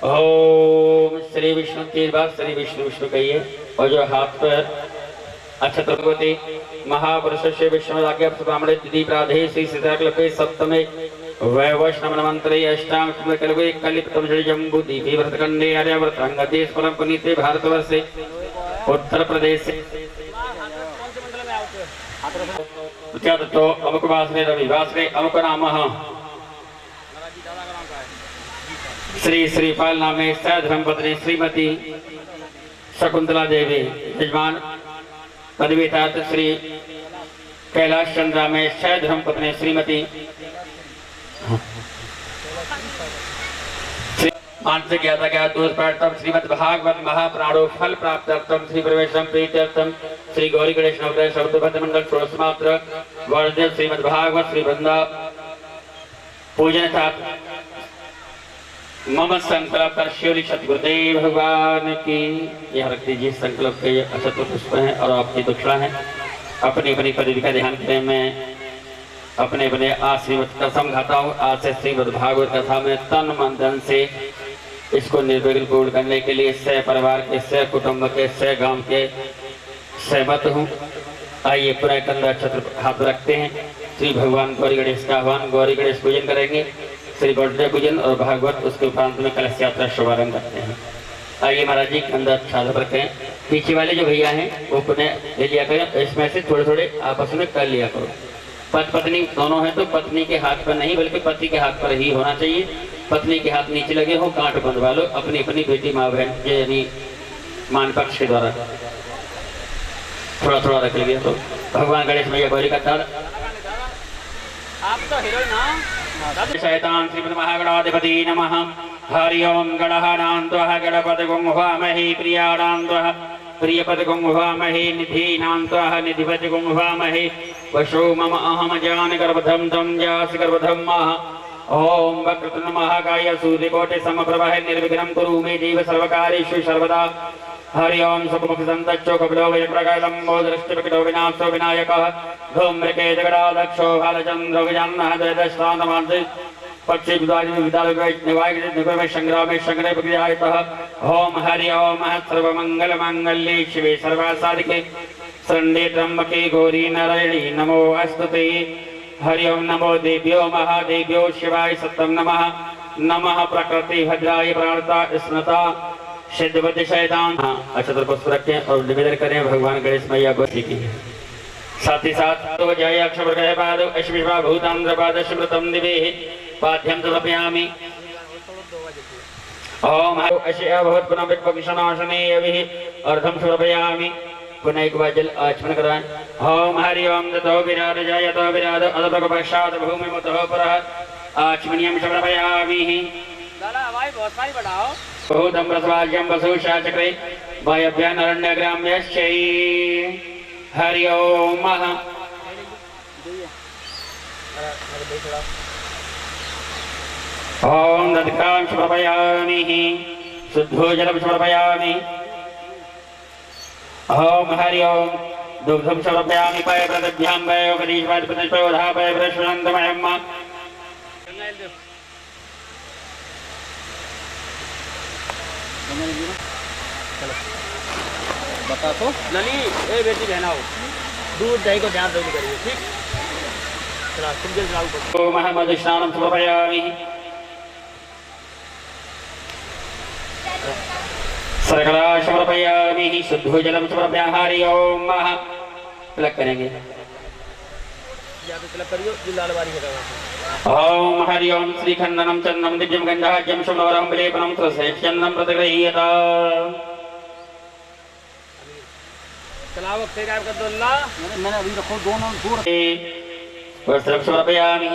ओम श्री विष्णु तीन बार श्री विष्णु विष्णु कहिए और जो हाथ पर अच्छा भगवती महापुरुष से विष्णु ब्राह्मण तिथि प्राधे श्री सीताकल्पे सप्तमे वैवैष्णव मंत्रे अष्टांग कल्पे कलितम जम्बू दीपे व्रतखंडे आर्यावर्त अंगते स्फुरं पुनीते भारतवर्षे उत्तर प्रदेश तो अमुक वासने रविवासने अमुक नामः श्री श्रीपाल नामे सह धर्मपत्नी श्रीमती शकुंतला देवी यजमान पदवीतात श्री कैलाश चंद्रा में सह धर्मपत्नी श्रीमती मानसिक यातायात दोष प्रार्थम श्रीमद् भागवत महाप्राणो फल प्राप्त्यर्थम श्री प्रवेशम प्रीत्यर्थम श्री गौरी गणेश नवग्रह शब्द भद्र मंडल षोड़शमात्र वर्णदेव श्रीमद् भागवत श्री वृंदा पूजन मम संकल्प कर शिवली सतगुरुदेव भगवान की। यह रख दीजिए संकल्प के अक्षत पुष्प हैं और आपकी दक्षिणा है। अपनी अपनी पदवी का ध्यान करें। मैं अपने अपने आशीर्वाद कसम खाता हूँ आज से श्रीमद् भागवत कथा में तन मन धन से इसको निर्विघ्न पूर्ण करने के लिए सह परिवार के सह कुटुंब के सह गांव के सहमत हूँ। आइए पूरा कंधा छत्र हाथ रखते हैं। श्री भगवान गौरी गणेश का आह्वान, गौरी गणेश पूजन करेंगे, श्री गौरी पूजन और भागवत उसके उपरांत में कलश यात्रा शुभारंभ करते हैं। आइए महाराज जी कंधा छात्र रखें। पीछे वाले जो भैया हैं वो पुनः ले लिया करें। इसमें से थोड़े थोड़े आपस में कर लिया करो। पति पत्नी दोनों है तो पत्नी के हाथ पर नहीं बल्कि पति के हाथ पर ही होना चाहिए। पत्नी के हाथ नीचे लगे हो, कांट बंधवा लो अपनी अपनी बेटी माँ बहन के यानी मान पक्ष के द्वारा थोड़ा थोड़ा रख लिया। तो भगवान गणेश मैया गौरी का तार आप तो हीरो ना। शैतान श्रीमद् महागणाधिपति नमः। हरि ओम गणहानान्त्वः गणपतिगुं हवामहे प्रियाणान्त्वः प्रियपतिगुं हवामहे निधीनान्त्वः निधिपतिगुं हवामहे वशो मम अहम जान गर्भधं तं जास गर्भधं मः। ओम वक्रतुंड महाकाय सूर्यकोटि समप्रभः निर्विघ्नं कुरु मे देव सर्वकार्येषु सर्वदा। हरि ओम सुखमुख संतच्चो कपिलो वज्रप्रकाशलम्बो दृष्टिविकटो विनाशो विनायकः धूम्रकेतु गदाधक्षो भालचन्द्रो गजाननः जयदशान्तमान्ति पक्षी विदाय संग्रामे संग्रह प्रक्रियायतः। ओम हरि ओम सर्वमंगल मांगल्ये शिवे सर्वासाधिके शरण्ये त्र्यंबके गौरी नारायणी नमो अस्तुते। हरि ओम नमो देव्यो महादेव्यो शिवाय सत्यं नमः। नमः प्रकृति भद्राय प्राणता स्मृता सिद्धवती शैतान। अक्षत्र पुष्प रखें और निवेदन करें भगवान गणेश मैया को की। साथ ही साथ तो जय अक्षर पाद अश्विभा भूतांध्र पाद स्मृतम दिवे पाठ्यम समर्पयामि। ओम अश्य भवत् पुनः विपक्षनाशने अभिः अर्धम समर्पयामि। पुनः एक बार जल आचमन कराएं। ओम हरि ओम ततो विराज जयतो विराज अदभग पश्चात भूमि मतः परः आचमनियम समर्पयामि। दादा हवाई बहुत सारी बढ़ाओ। बहुधम रसवाज्यम वसुषा चक्रे वायव्यान अरण्य ग्राम्यश्चै। हरि ओम ओम दधिकां समर्पयामि शुद्धो जलं समर्पयामि। ओम हरि ओम दुग्धं समर्पयामि पयप्रदभ्यां वयोगदीशवादिपतिष्ठोधा पयप्रश्वनन्दमयम्। बता तो लली ए बेटी बहना हो दूध दही को ध्यान देनी करिए ठीक। चला तुम जल्दी लागू ओम महमद स्नानं समर्पयामि। सर्कला समर्पयामि शुद्धो जलं समर्पयामि। हरि ओम महा तिलक करेंगे या तो तिलक करियो जो लाल बारी है। ओम हरि ओम श्रीखंडनम चंदनम दिव्यम गंधाज्यम शुभवरम विलेपनम त्रसेक्षन्नम प्रतिगृह्यता। चलाओ फिर आप कर दो अल्लाह मैंने अभी रखो दोनों दूर वस्त्रम समर्पयामि।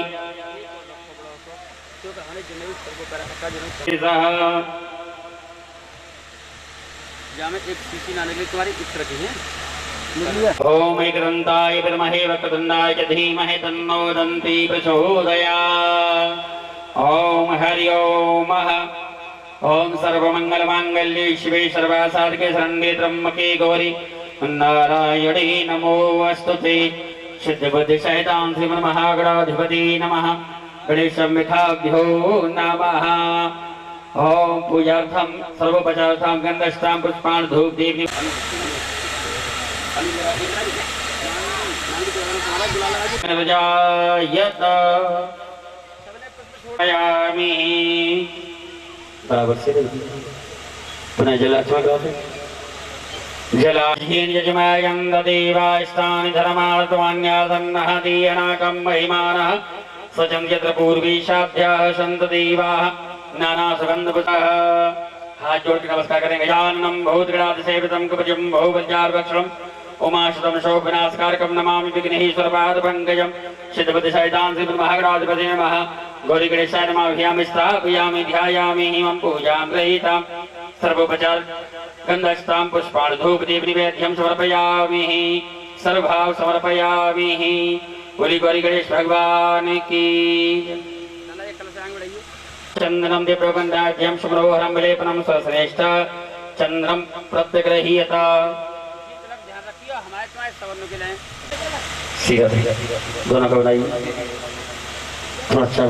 तो कहानी जनेऊ सबको कर हक्का जनेऊ जामे एक सीसी नाने के तुम्हारी इस तरह की है। ओम एकदंताय विद्महे वक्रतुंडाय च धीमहि तन्नो दन्ति प्रचोदयात्। ओम हरि ओम ओम सर्वमंगल मांगल्ये शिवे सर्वासाधिके शरण्ये त्र्यंबके गौरी नारायणी नमोस्तुते। सिद्धबुद्धि शैतान श्रीमन् महागणाधिपति नमः। गणेशमिखाभ्यो नमः। ओम पूजार्थम सर्वोपचारार्थम गंधस्थान पुष्पाण धूप दीप बराबर से पुनः जलाचमन जलाहीन यजमायं ददेवास्तानि धर्मार्थमान्यासन्नः दीयनाकं महिमानः सचं यत्र पूर्वीशाभ्याः सन्त देवाः नाना सुगन्धपुष्पः। हाथ जोड़ के नमस्कार करेंगे। जानम भूतगणादिसेवितं कवचं बहुवज्रार्वक्षरम् उमाशुतं शोभनाशकारकं नमामि विघ्नेश्वरपादपङ्कजं। सिद्धबुद्धि शैतान श्रीमन् महागणाधिपते नमः। गौरी गणेशाय नमः अभियामि स्थापयामि ध्यायामि हिमं पूजां गृहीतां सर्वोपचार गन्धस्तां पुष्पाणि धूपदीप निवेद्यं समर्पयामि सर्वभाव समर्पयामि। बोली गौरी गणेश भगवान की। चंदनम देवगंधाज्यम शुभ्रोहरम विलेपनम सर्वश्रेष्ठ चंद्रम प्रत्यग्रहीयता। सीधा दोनों को बनाइए थोड़ा अच्छा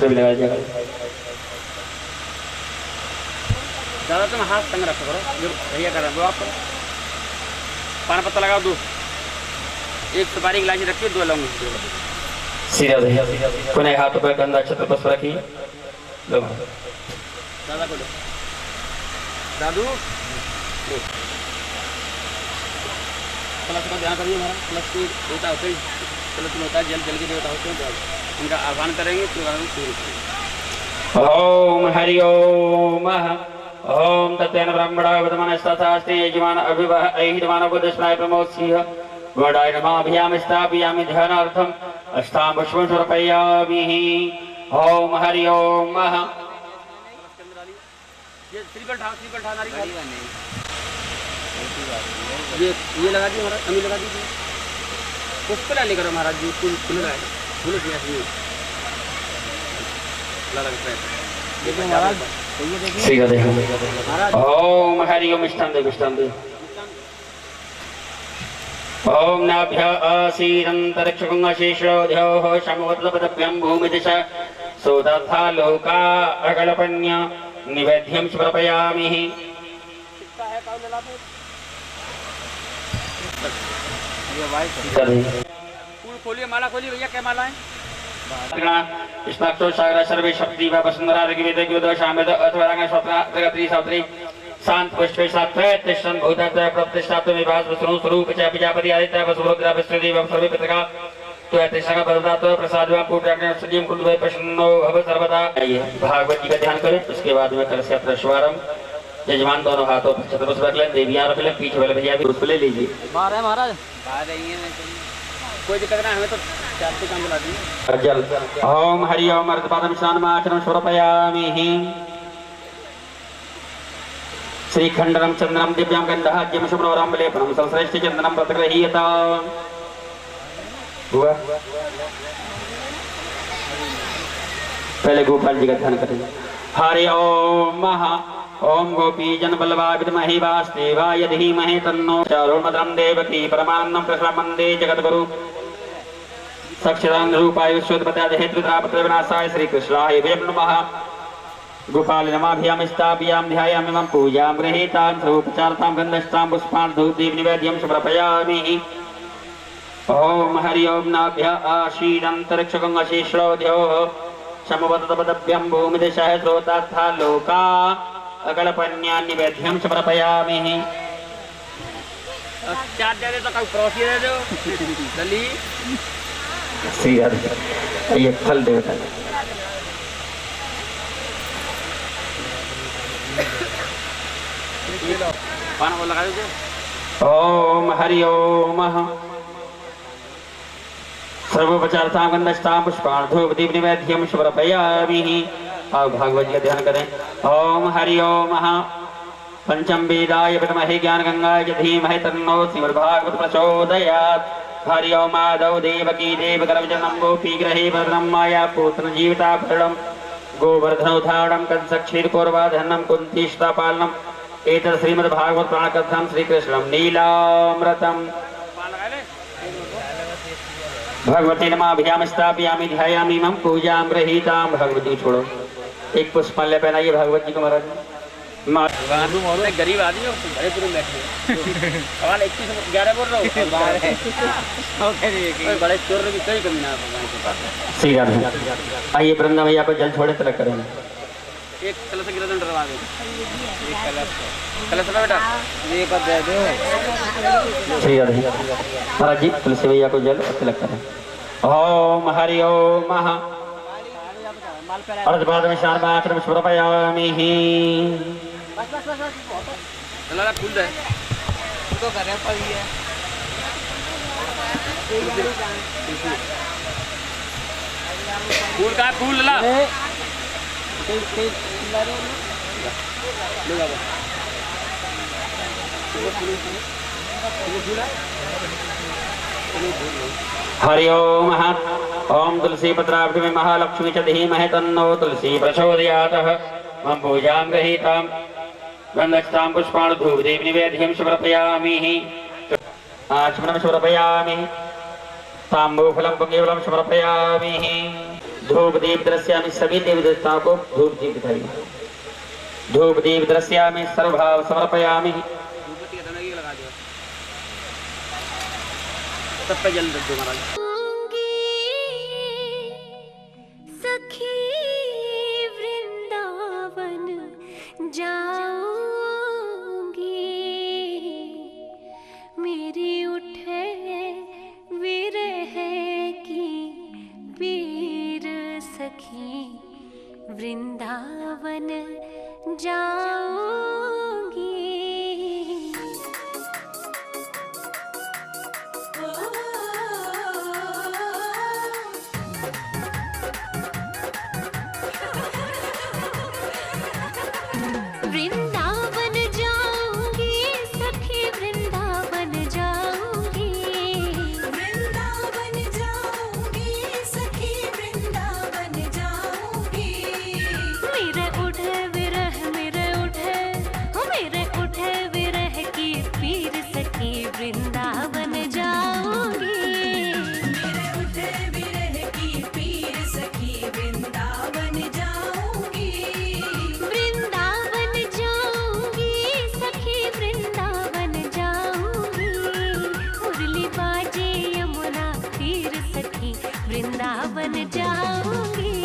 भी लगाया जाएगा। ज़्यादा तुम हाथ तंग रखो करो जो भैया कर रहे हैं वो आप पान पत्ता लगाओ दो एक सुपारी गिलासी रखिए दो लौंग सीधा कोने हाथों पर गंदा छत्र पर रखिए दादा को दादू कलश का ध्यान करिए हमारा कलश की देवता होते हैं कलश में होता है जल जल के देवता होते हैं तो उनका आह्वान करेंगे फिर ओम हरि ओम ओम तत्तेन ब्रह्मणा वदमनस्तथास्ति यजमान अभिवह ऐहितमान बुद्धस्नाय प्रमोत्सिह गौडाय नमः अभियामि स्थापयामि ध्यानार्थम अष्टां पुष्पं समर्पयामि। ओम हरि ओम ये लगा दी महाराज अमी लगा दीजिए पुष्प ला लेकर महाराज जी फूल फूल लगाए फूल किया देखो महाराज ओम हरि ओम मिष्टान दे ओम नाभ्य आसीदंतरिक्षकुंगशीर्षोध्योः शमवत्लपदभ्यं भूमिदिशा सोदथा लोका अगलपन्य निवेद्यं समर्पयामि। फूल खोलिए माला खोलिए भैया क्या माला है स्नाक्षो सागर सर्वे शक्ति व वसुंधरा ऋग्वेद ऋग्वेद सामवेद अथर्ववेद स्वप्न जगत्री सावित्री शांत पुष्पे सात्वय तिष्ठन् भूतत्वय प्रतिष्ठात्व विभास वसुनु स्वरूप च प्रजापति आदित्य वसुभद्रा विष्णुदेव सर्वे पितृका त्वय तिष्ठन् पददात्व प्रसादवा पूजाग्नि सजीव कुलवे प्रसन्नो भव सर्वदा। भागवत जी का ध्यान करें उसके बाद में कलश यात्रा शुभारंभ। यजमान दोनों हाथों पर छत्र रख लें देवियां रख लें पीछे वाले भैया भी उसको ले लीजिए महाराज कोई दिक्कत नहीं हमें तो चार से काम बुला दी। जल ओम हरि ओम अर्धपादम शानमाचरणं समर्पयामि। श्रीखंडनं चंद्रं दिव्यं गंधाज्यं शुभ्रवरं विलेपनं सर्वश्रेष्ठ चंदनं प्रतिगृहीयता। हुआ पहले गोपाल जी का ध्यान करें। हरि ओम महा ओम गोपी जन बल्लभा विद्महे वासुदेवाय धीमहि तन्नो चारुर्मदं देवकी परमानंदं कृष्णं वन्दे जगद्गुरु सक्षरांग रूपाय विश्वोत्पत्त्यादि हेतुत्रापत्र विनाशाय श्री कृष्णाय नमः। गोपाल नमाभ्यां स्थापयामि ध्यायामि मम पूजां गृहीतां सर्वोपचारतां गन्धस्तां पुष्पाणि धूपदीप निवेद्यं समर्पयामि। ओम हरि ओम नाभ्य आसीदंतरिक्षकुंगशीर्षोध्योः समवत्तपदभ्यं भूमिदिशः स्रोतात्था लोका अगलपन्यान् निवेद्यं समर्पयामि। चार दे तो कोई पड़ोसी दे दो दली सीधा ये फल देवता पान को लगा दीजिए। ओम हरि ओम सर्वोपचारतां गन्धस्तां पुष्पाणि धूपदीप निवेद्यं समर्पयामि। आओ भागवत जी का ध्यान करें। ओम हरि ओम पंचम वेदाय विद्महे ज्ञानगंगाय च धीमहि तन्नो श्रीमद्भागवत प्रचोदयात्। हरि ओम आदौ देवकी देवगर्भजननं गोपीगृहे वरदं माया पुत्रं जीविताभरणं गोवर्धनोद्धारणं कंसक्षीरकौरवाधनं कुन्तीष्टापालनम् एतत् श्रीमद्भागवत पुराणकथां श्रीकृष्णं नीलामृतम्। भगवती नमाभ्यां स्थापयामि ध्यायामि मम पूजां गृहीतां। भगवती छोड़ो एक पुष्पाल्य पहनाइए भगवत जी को महाराज। गरीब आदमी हो बड़े पूरे बैठे सवाल 21-11 बोल रहा हूँ बड़े चोर की कोई कमी ना सीधा आइए वृंदा भैया को जल छोड़े तलक करेंगे। एक कलश गिरा डरवा दो कलश बेटा ये कर दे दो सीधा महाराज जी तुलसी भैया को जल तिलक करें। ओम हरि ओम अर्धपादं शानमाचरणं समर्पयामि। चला फूल दे तो कर रहे पर ये फूल का फूल ला हरि ओम ओम तुलसी पत्राब्ध में महालक्ष्मी च धीमहि तन्नो तुलसी प्रचोदयात्। मम पूजां गृहीतां गन्धस्तां पुष्पाणि धूपदीप निवेद्यं समर्पयामि। आचमनं समर्पयामि। ताम्बूफलं केवलं समर्पयामि। धूप दीप दृश्यामि। सभी देवी देवताओं को धूप दीप दिखाइए। धूप दीप दृश्यामि। सर्वभाव समर्पयामि। सब पे जल दो महाराज। सखी वृंदावन जाऊंगी, मेरी उठे विरह की पीर, सखी वृंदावन जाऊंगी। वृंदावन जाऊंगी, सखी वृंदावन जाऊंगी। वृंदावन जाऊंगी, सखी वृंदावन जाऊंगी। मेरे उठे विरह, मेरे उठे विरह की पीर, सखी वृंदावन जाऊंगी। मेरे उठे विरह की पीर, सखी वृंदावन जाऊंगी। वृंदावन जाऊंगी, सखी वृंदावन जाऊंगी। मुरली बाजे यमुना तीर, सखी वृंदावन जाऊंगी।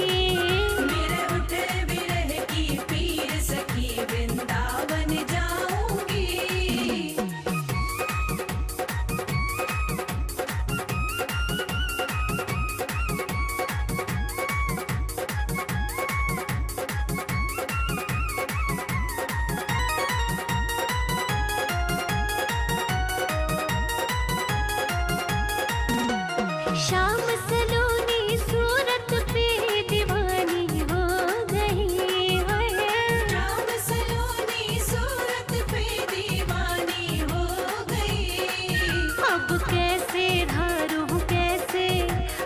मेरे उठे विरह की पीर, सखी वृंदावन जाऊंगी। शाम सलोनी सूरत पे दीवानी हो गई है। शाम सलोनी सूरत पे दीवानी हो गई। अब कैसे धारूं,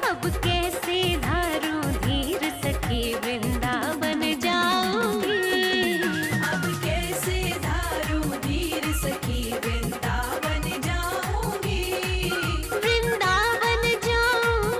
अब कैसे धारूं धीर, सखी वृंदावन जाऊंगी। अब कैसे धारूं धीर, सखी वृंदावन जाऊंगी। वृंदावन जाऊंगी,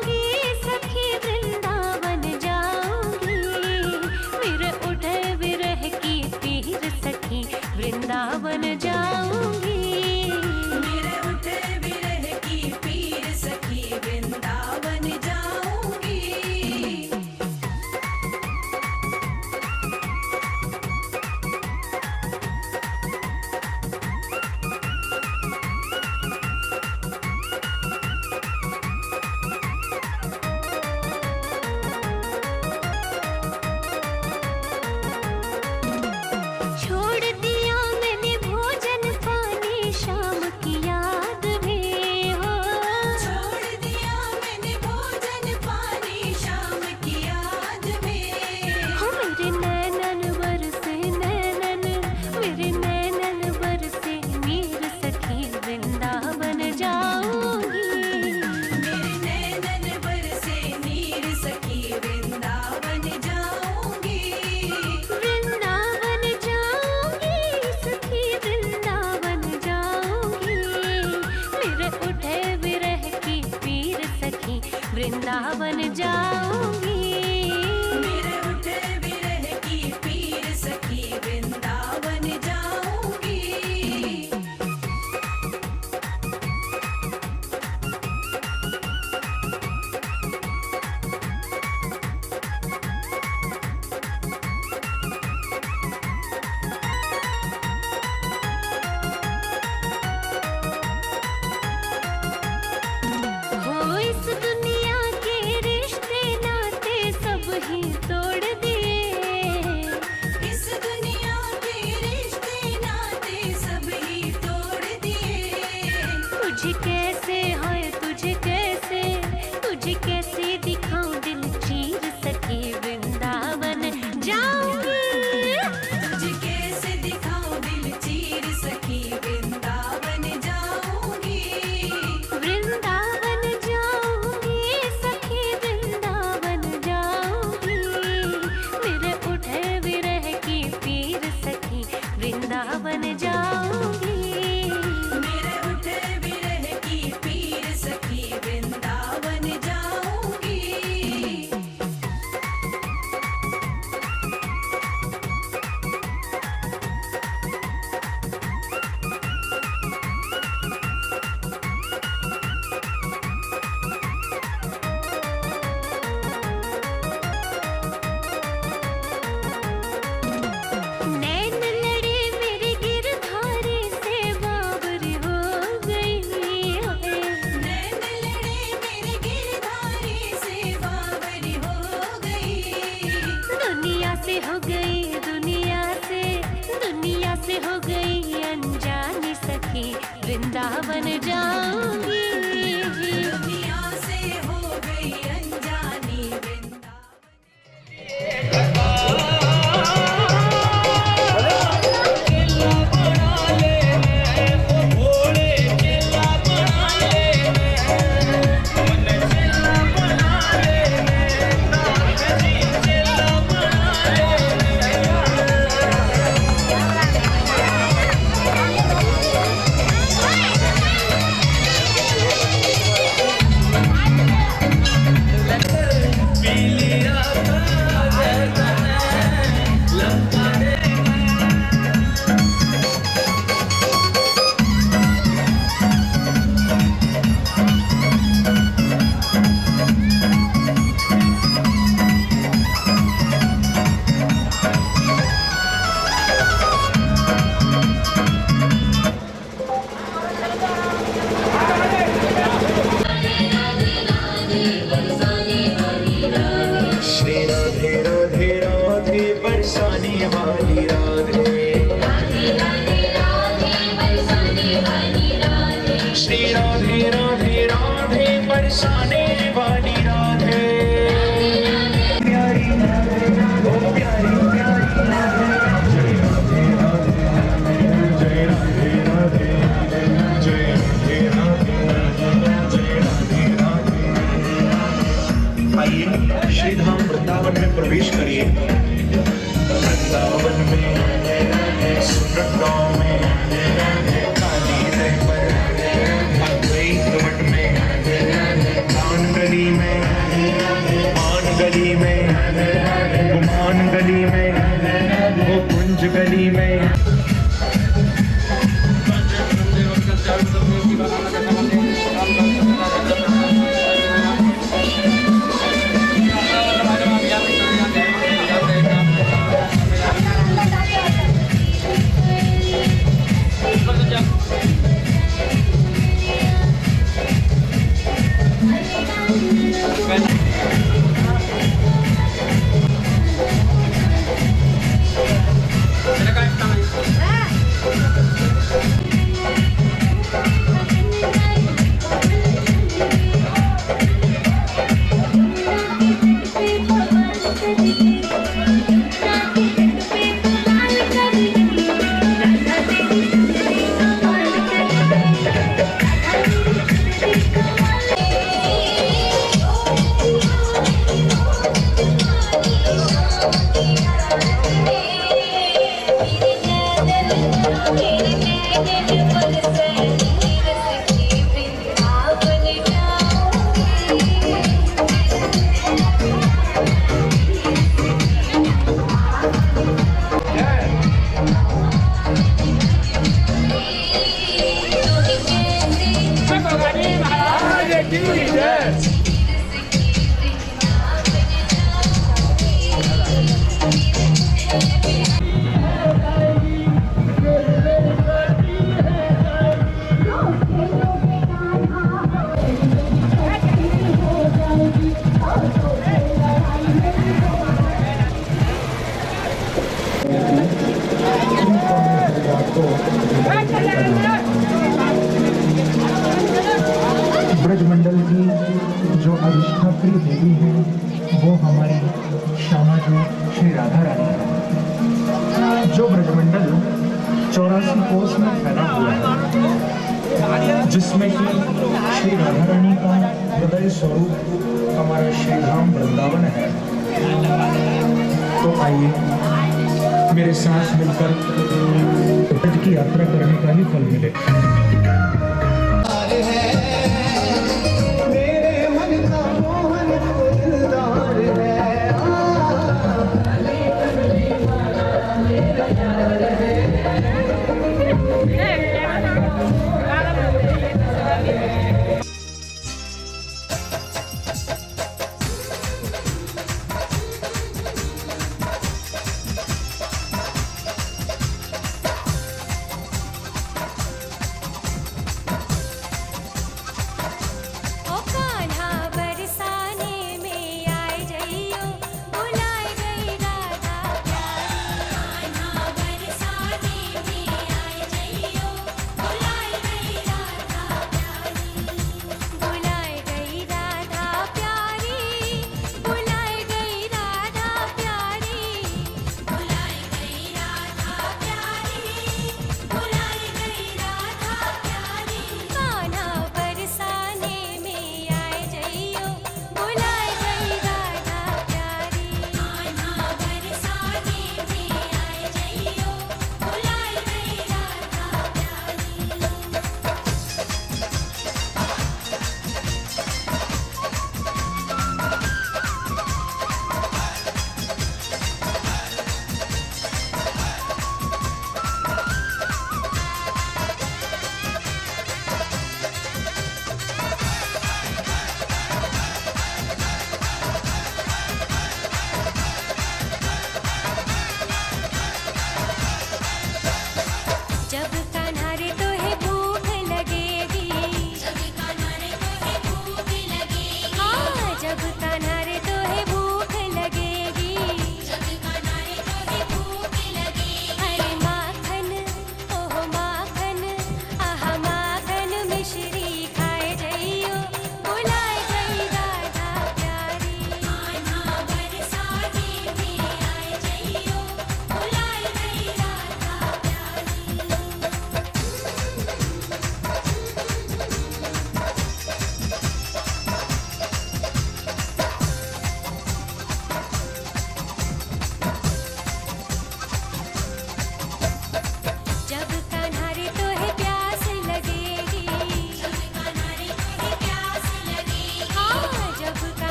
से हो गई दुनिया से हो गई अनजानी सखी वृंदावन जाऊंगी। दुनिया से हो गई अनजानी श्रीधाम वृंदावन में प्रवेश करिए। वृंदावन में, सुरत गांव में, काली दह पर, अद्वैत मठ में, दान गली में, मान गली में, गुमान गली में, वो कुंज गली में। ब्रजमंडल की जो अधिष्ठात्री देवी है वो हमारी श्यामा जो श्री राधा रानी है। जो ब्रजमंडल 84 कोस में फैला हुआ है, जिसमें कि श्री राधा रानी का हृदय स्वरूप हमारा श्रीधाम वृंदावन है। तो आइए मेरे साथ मिलकर ब्रज की यात्रा करने का ही फल मिले।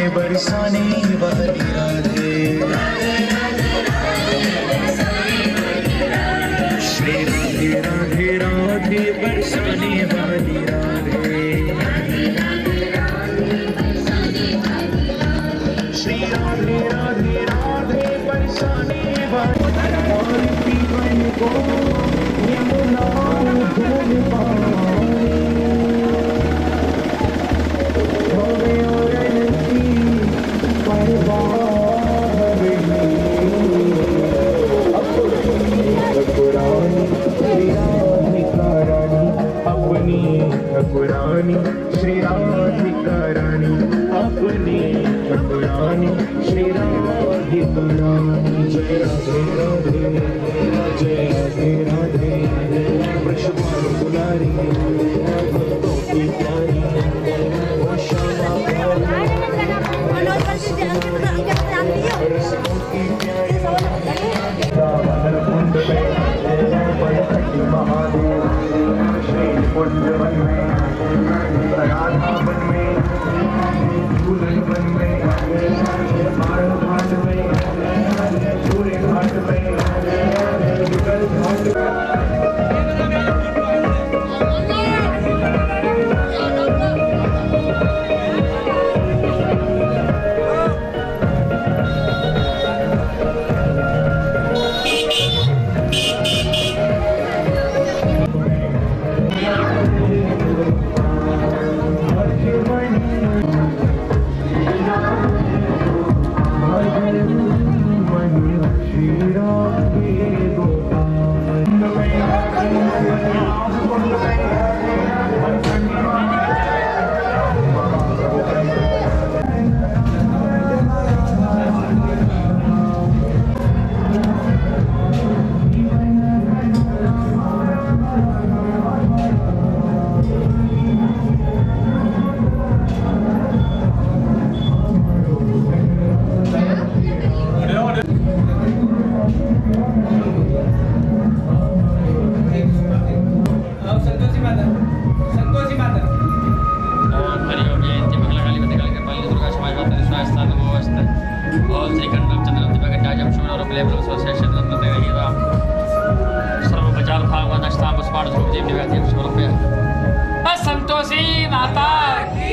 बरसाने वाली राधे, श्री राधे राधे राधे बरसाने वाली राधे, श्री राधे राधे राधे बरसाने वाली जीवन को यमुना धूल पाए, होवे और नदी परवाह अपनी ठाकुरानी श्री राधिका रानी, अपनी ठाकुरानी श्री राधिका रानी। जय राधे राधे, जय राधे राधे, वृषभानु दुलारी, भक्तों की प्यारी, वो श्यामा प्यारी, रसों की प्यारी, दामोदर कुंड में बलखंडी महादेव, श्री कुंड वन में, राधा वन में, झूलन वन में, बारह घाट में, सूर्य घाट में, युगल घाट में। संतोषी माता की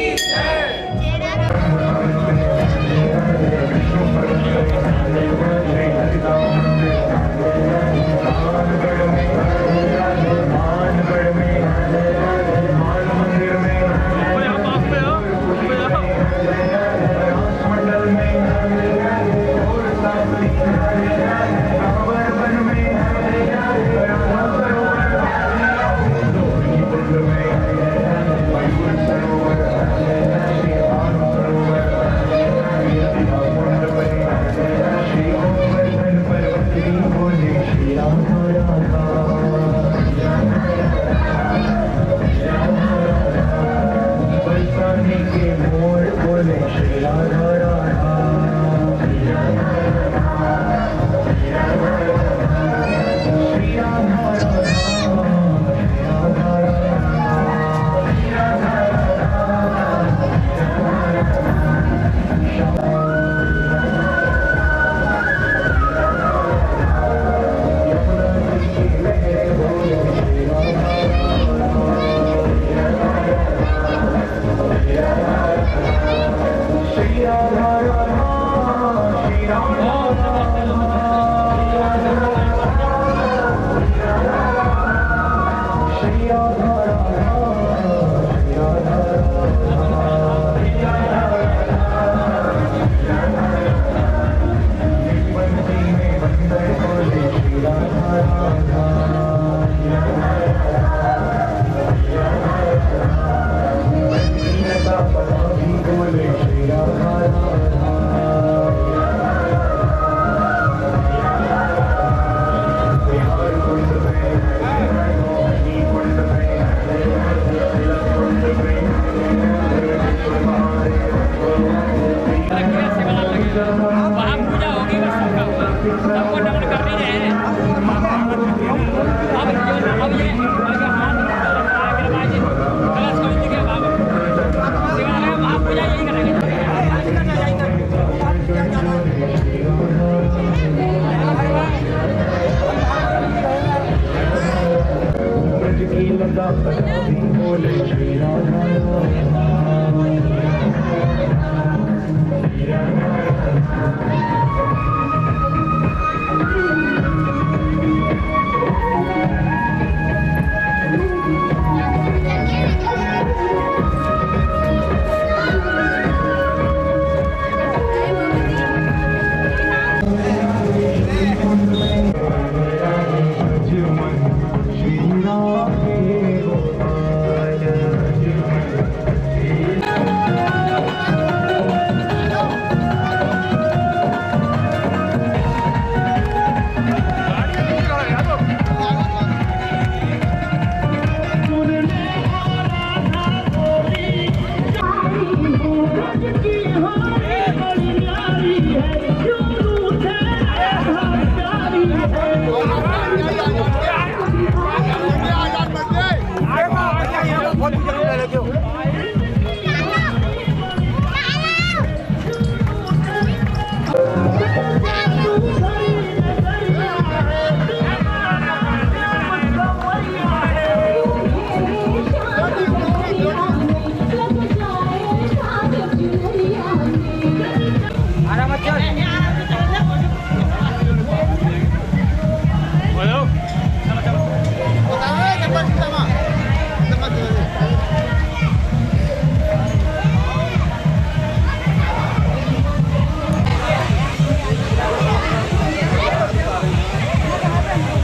यही करेंगे।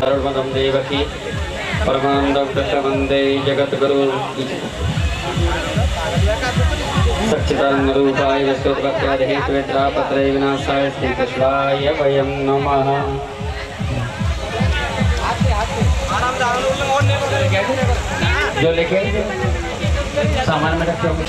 सर्वमदं देवकी परमानंदं वंदे जगद्गुरु सच्चिदानंदरूपाय विश्वोत्पत्त्यादिहेतुत्रापत्रय विनाशाय श्रीकृष्णाय वयं नमः। जो लिखे सामान में रखे होंगे।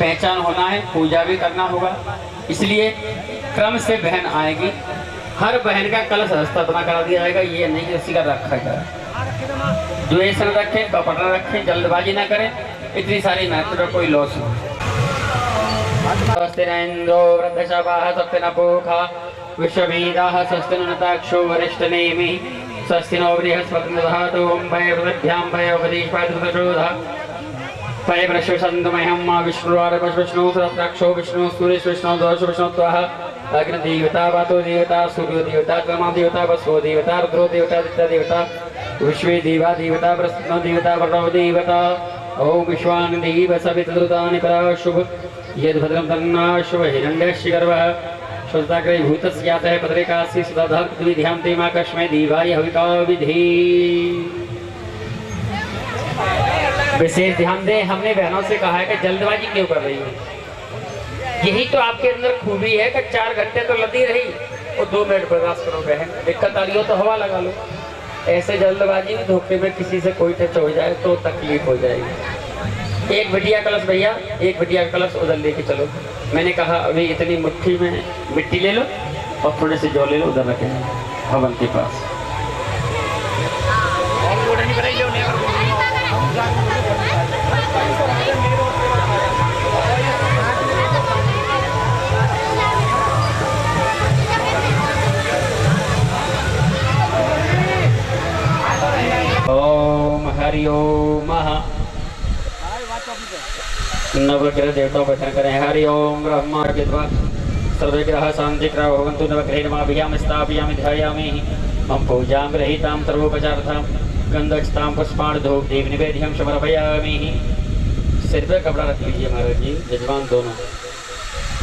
पहचान होना है, पूजा भी करना होगा, इसलिए क्रम से बहन आएगी। हर बहन का कलश स्थापना करा दिया जाएगा। ये नहीं उसी का रखा जाए। द्वेष न रखें, कपट न रखें, जल्दबाजी न करें। इतनी सारी मेहनत का कोई लॉस हो। स्वस्ति न इंद्रो वृद्धशावाः स्वस्ति न पूषा विश्ववेदाः स्वस्ति न नताक्षो वरिष्ठनेमिः स्वस्ति नो बृहस्पतिर्दधातु दधातु भयभृद्भ्यां भयोपदेशपादप्रचोदः पय वृषभसंतमयं मा विष्णुरारभस्विष्णु सहस्राक्षो विष्णु सूर्यः विष्णु दोष विष्णुत्वः अग्निदेवता वातो देवता सूर्यो देवता कर्मा देवता वसो देवता रुद्रो देवता दित्ता देवता विश्वे देवा देवता बृहस्पतिर्नो देवता वरुणो देवता ओम विश्वानदेव सवितद्रुतानि परा शुभ यद्भद्रं तन्ना शुभ हिरण्यस्य गर्भः शुद्धग्रे भूतस्य जातः पत्रिकास्य सदाधर विधियां तेमा कस्मै देवाय हविका विधि। विशेष ध्यान दें, हमने बहनों से कहा है कि जल्दबाजी क्यों कर रही है। यही तो आपके अंदर खूबी है कि 4 घंटे तो लदी रही और 2 मिनट बर्दाश्त करो बहन। दिक्कत आ रही हो तो हवा लगा लो। ऐसे जल्दबाजी में धोखे में किसी से कोई टच हो जाए तो तकलीफ हो जाएगी। एक बिटिया कलश भैया, एक बिटिया कलश उधर लेके चलो। मैंने कहा अभी इतनी मुट्ठी में मिट्टी ले लो और थोड़े से जौ ले लो, उधर रखे भवन के पास। ओम हरि ओम नवग्रह देवताओं का भजन करें। हरि ओम ब्रह्मा विद्वा सर्वे ग्रह शांतिग्रह भवन्तु नवग्रहे नमाभ्यां स्थापयामि ध्यायामि मम पूजां गृहीतां सर्वोपचारतां गन्धक्षतां पुष्पाणि धूप दीप निवेद्यं समर्पयामि। सिर पे कपड़ा रख लीजिए महाराज जी, यजमान दोनों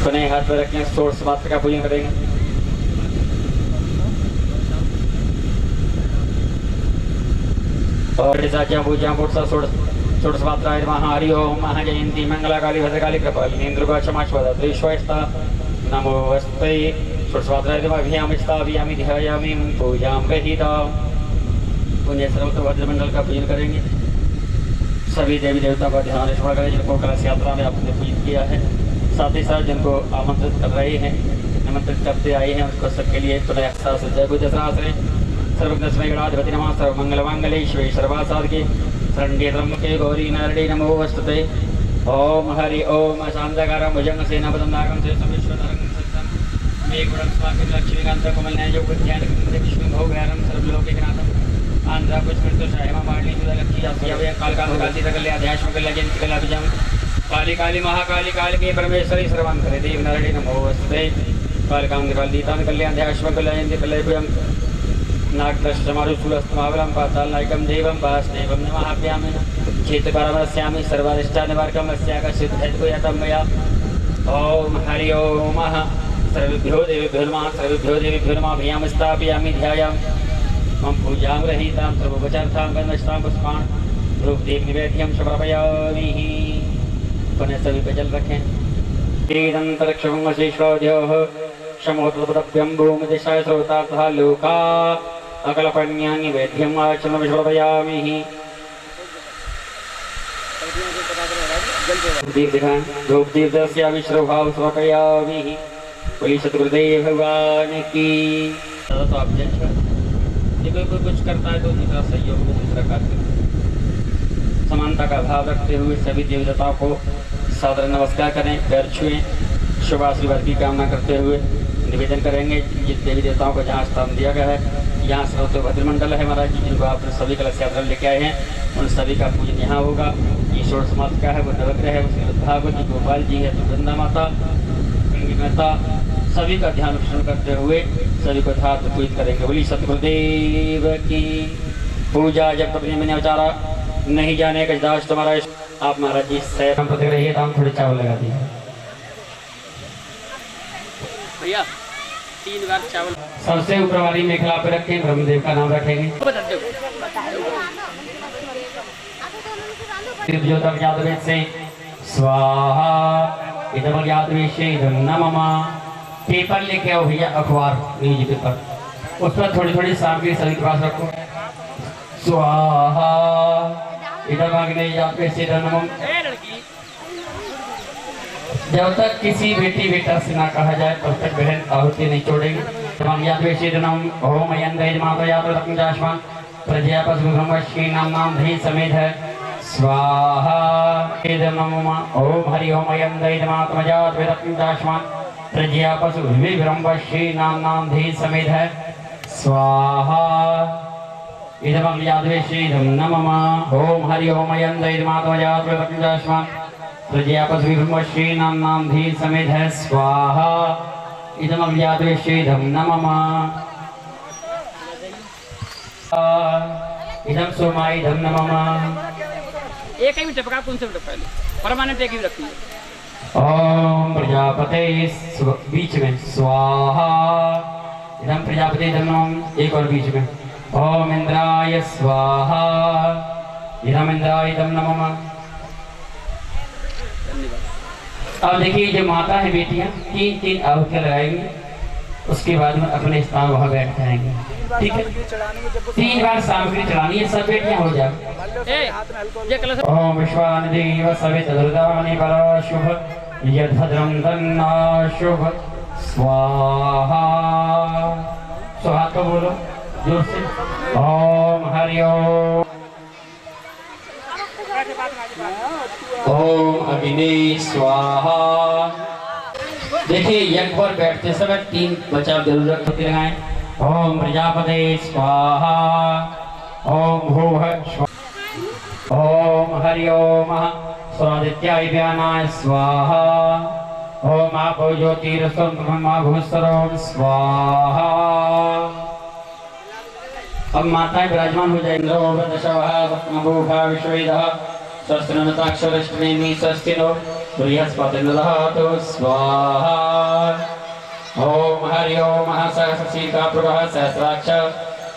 पुनः हाथ में रखें। षोडश मात्र का पूजन करेंगे। और पूजा षोडश मात्राय नमः। हरि ओम महाजयंती मंगलाकाली भद्रकाली कृपालिनी दुर्गा क्षमास्पदा त्रिश्वस्ता नमोऽस्ते। षोडश मात्राय नमः। अभ्याम स्थापयामि ध्यायामि पूजां गृहीताम्। पुण्य सर्वत्र भद्रमंडल का पूजन करेंगे। सभी देवी देवताओं का ध्यान स्मरण करें जिनको कलश यात्रा में आपने पूजन किया है। साथ ही साथ जिनको आमंत्रित कर रहे हैं, निमंत्रित करते आए हैं, उसको सबके लिए पुनः जय बुद्धश्री सर्वज्ञस्मै गणाधिपति नमः। सर्वमंगलमांगल्ये शिवे सर्वासाधके शरण्ये त्र्यंबके गौरी नारायणे नमोस्तुते। ओम हरि ओम शांताकारं भुजंगसेनापदं नागं शेषमेश्वरं सत्तं मेघवरं स्वामिं लक्ष्मीकान्तं कमलनयनं बुद्ध्यानं विष्णुं भोगहरं सर्वलोकैकनाथं आंध्र पुष्पमृत्युषा हेममालिनी सुधालक्ष्मी जास्यावयं कालकालकालिती सकल्याध्यात्म कल्याजयन्ती कलाभिजां काली काली महाकाली कालिके परमेश्वरी सर्वान्तरे देवी नारायणे नमोस्तुते। कालकामनिकालितां कल्याध्यात्म कल्याजयन्ती कलाभिजां नागदशमारुशूलस्तमावलं पातालनायकं देवं वासुदेवं नमाम्यामि। चेतपरमस्यामि सर्वादिष्टानिवारकं अस्याकसिद्धयतं मया। ओम हरि ओम सर्वेभ्यो देवेभ्यो नमः। सर्वेभ्यो देवेभ्यो नमः। अभ्यां स्थापयामि ध्यायामि मम पूजां गृहीतां सर्वोपचारतां गन्धक्षतां पुष्पाणि धूप दीप निवेद्यं समर्पयामि। पुनः सभी पे जल रखें। वेदन्तरिक्षमशेषोऽध्योः समोत्तरभ्यं भूमिदिशाय श्रोतार्थः लोका अकल्पन्या निवेद्यं आचरणं समर्पयामि। दीप दिखाएं। धूप दीप दर्शयामि श्रद्धाभाव समर्पयामि। बोलिए सतगुरुदेव भगवान की। तो आप कोई कुछ करता है तो दूसरा सहयोग में दूसरा कार्य समानता का भाव रखते हुए सभी देवताओं को सादर नमस्कार करें, पैर छुएं, शुभ आशीर्वाद की कामना करते हुए निवेदन करेंगे। जिन देवी देवताओं को जहाँ स्थान दिया गया है, यहाँ सरस्वती भद्रमंडल है महाराज जी, जिनको आप सभी कलश यात्रा लेके आए हैं, उन सभी का पूजन यहाँ होगा। ईश्वर समाज का है वो नवग्रह है, उसके भागवत जी, गोपाल जी है, तो वृंदा माता, गंगी माता, सभी का ध्यान रक्षण करते हुए सभी को यथार्थ पूजित करेंगे। बोली सतगुरुदेव की पूजा। जब तक मैंने उचारा नहीं जाने गजदास तुम्हारा, आप महाराज जी से प्रतिक्रिया रहिए, तो हम थोड़े चावल लगा दिए भैया 3 बार चावल सबसे ऊपर वाली मेखला पे रखें, ब्रह्मदेव का नाम रखेंगे। बता दो। ज्ञातवेद से स्वाहा इधम ज्ञातवेद से इधम नमः। पेपर लेके आओ भैया, अखबार न्यूज पेपर, उस पर थोड़ी थोड़ी सामग्री सभी के पास रखो। स्वाहा इधम अग्नि ज्ञातवेद से इधम नमः। जब तक किसी बेटी बेटा से ना कहा जाए तब तक बहन आहुति नहीं छोड़ेगी। ओम नाम धई समेत है स्वाहा ओम हरि ओम प्रज्ञा पशु विभ्रमश्री नाम धई समेत है स्वाहा इदम यादवेश्रीदम नमः। ओम हरि ओम प्रज्ञा पशु विभ्रमश्री नाम धई समेत है स्वाहा इदम यादवेश्रीदम नमः। इदम सोमाइदम नमः। एक ही में टपका, कौन से पहले परमानेंट एक ही रखी है। ओम प्रजापते बीच में स्वाहा इदम प्रजापते नमः। एक और बीच में ओम इंद्राय स्वाहा इदम इंद्रायदम नमः। अब देखिए जो माता है बेटियां 3 आहुतियां लगाएंगी, उसके बाद में अपने स्थान वहां बैठ जाएंगे। ठीक है, 3 बार सामग्री चढ़ानी है, सब बेटियां हो जाए। ओम विश्वानदेव सवितरुदानि परशुभ यद्भद्रं तन्नाशुभ स्वाहा। स्वाहा को बोलो जोर से। ओम हरि ओम अग्नि स्वाहा। देखिए यज्ञ पर बैठते समय 3 बचाव जरूर रखते लगाएं। ओम प्रजापते स्वाहा ओम भूः स्वाहा ओम हरि ओम स्वादित्याय व्यानाय स्वाहा ओम आपो ज्योतिरसं ब्रह्मा भूस्वरं स्वाहा। अब माताएं विराजमान हो जाएंगे। ओम दशवः रत्नभूषा विश्वेदः सहस्रनताक्षरष्टनेमि स्वस्तिनो बृहस्पतिर्दधातु स्वाहा। ओम हरि ओम सहस्रशीर्षापुरः सहस्राक्ष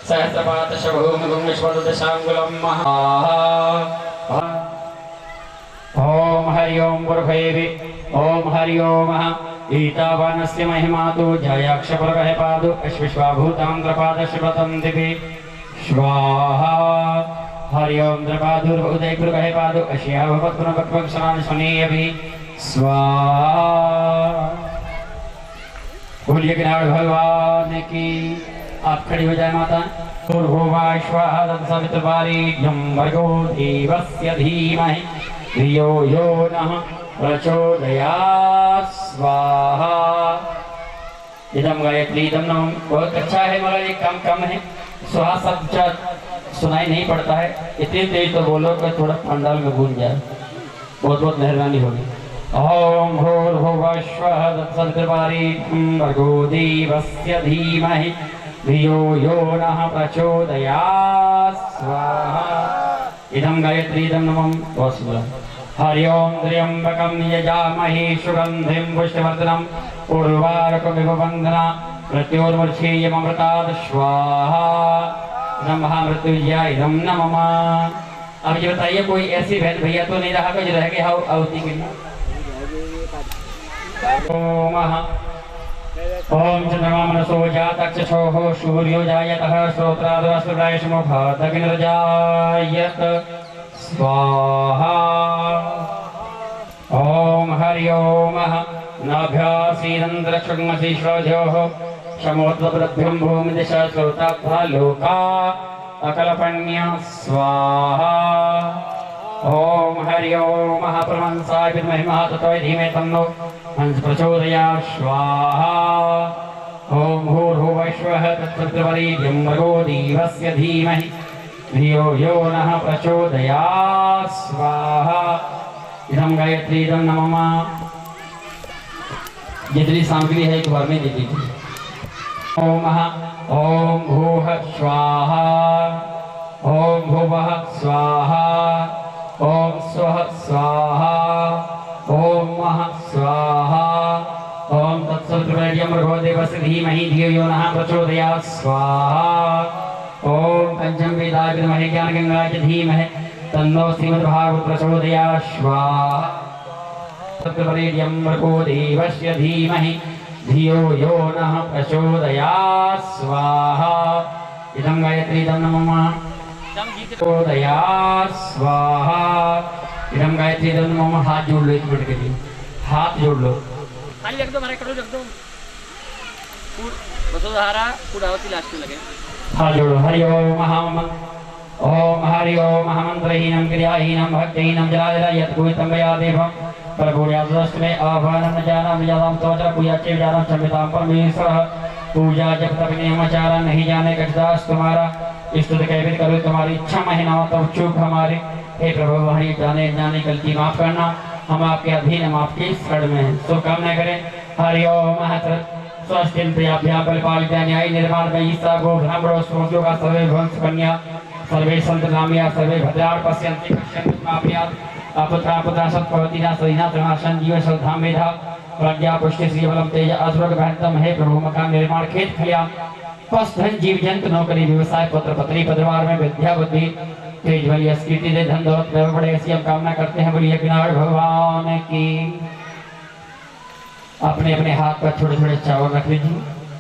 सहस्रपादशभूमिगुं विश्वदशाङ्गुलं महा। ओम हरि ओम गुरुभैवे ओम हरि ओम ईतावानस्य महिमा तो जयाक्षपुरः पादो अश्विश्वाभूतान्द्रपादश्रवतं दिवे स्वाहा। हरि ओम द्रपादुर्भुदयपुरः पादो अश्याभवत्पुनभक्वक्षणान् शनेयभि स्वाहा। बोलिए गिराड़ भगवान की। आप खड़ी हो जाए माता। भर्गो देवस्य धीमहि धियो यो नः प्रचोदयात् स्वाहा। इदं गायत्री इदं नमः। बहुत अच्छा है मगर ये कम है, स्वाहा शब्द सुनाई नहीं पड़ता है, इतनी तेज तो बोलो कि थोड़ा पंडाल में गूंज जाए। बहुत मेहरबानी होगी। ओम भूर्भुवः स्वः तत्सवितुर्वरेण्यं भर्गो देवस्य धीमहि धियो यो नः प्रचोदयात् स्वाहा। इदं गायत्री इदं नमः। बहुत सुंदर। हरि ओम त्र्यंबकं यजामहे सुगंधिं पुष्टिवर्धनम् उर्वारुकमिव बन्धना मृत्योर्मुक्षीयममृतात् स्वाहा। महामृत्युंजय इदं नमः। अब ये बताइए कोई ऐसी बहन भैया तो नहीं रहा जो रह गया आहुति के लिए। ओम चंद्रमा मनसो जातक्षसोः सूर्यो जायतः श्रोत्रादवस्त्रदायशमुखात् अग्निर्जायत स्वाहा। ओम हरि ओम नाभ्यासीदन्तरक्षुग्मसि श्रोध्योः शमोत्तरभ्यं भूमिदिशा श्रोतात्था लोका अकलपण्य स्वाहा। ओम हरि ओम परमहंसाय विद्महे महातत्वाय धीमहि तन्नो हंस प्रचोदयात् स्वाहा। तत्त्वपरीड्यं भर्गो देवस्य धीमहि धियो यो नः प्रचोदयात् स्वाहा। इदं गायत्री इदं नमः। जितनी सामग्री है एक बार में दे दीजिए। ओम भूः स्वाहा, ओम भुवः स्वाहा, ओम स्वः स्वाहा, ओम महः स्वाहा, ओम तत्सवितुर्वरेण्यं भर्गो देवस्य धीमहि धियो यो नः प्रचोदयात् स्वाहा। ओम पंचम वेदाय विद्महे ज्ञानगंगाय च धीमहि तन्नो श्रीमद्भागवत प्रचोदयात् स्वाहा। तत्त्वपरीड्यं भर्गो देवस्य धीमहि धियो यो नः प्रचोदयात् स्वाहा। इदं गायत्री इदं नमः। प्रचोदयात् स्वाहा। इदं गायत्री इदं नमः। हाथ जोड़ लो एक मिनट के लिए, हाथ जोड़ लो। खाली रख दो, हमारे कटोरी रख दो। वसुधारा कुड़ावती लास्ट में लगे। हाथ जोड़ो। हरि ओम ओम हरि ओम महामंत्रहीनं क्रियाहीनं भक्तिहीनं जलाजलयत् भूतं मया देवं परभूयादस्तमे आह्वानं न जानां तोचर पूजाचे जानां संवितां परमेश्वरः। पूजा जब तक नियमाचार नहीं जाने कछदास तुम्हारा स्तुति कैवित करो तुम्हारी इच्छा महीना तब चूक हमारे। हे प्रभु हमारी जाने जाने गलती माफ करना, हम आपके अधीन हम आपकी शरण में हैं। सो कामना करें। हरि ओम महत्र स्वस्तिन प्रियाभ्यां बलपालिता न्याय निर्माण में ईसा गो ब्राह्मणो स्मृत्यो का सर्वे भवन्तु कन्या सर्वे सन्तु नामया सर्वे भद्राणि पश्यन्ति पश्यन्तु पापयात् अपुत्रा पुत्रा सत्पवती ना सदीना तृणासन जीव श्रद्धा मेधा प्रज्ञा पुष्टि श्री बलम तेज असुरग भयंतम। हे प्रभु मकान निर्माण खेत खलियान पशु धन जीव जंतु नौकरी व्यवसाय पुत्र पत्नी परिवार में विद्या बुद्धि तेज बली कीर्ति दे धन दौलत में बड़े ऐसी हम कामना करते हैं। बोलिए विनायक भगवान की। अपने अपने हाथ पर छोटे छोटे चावल रख लीजिए।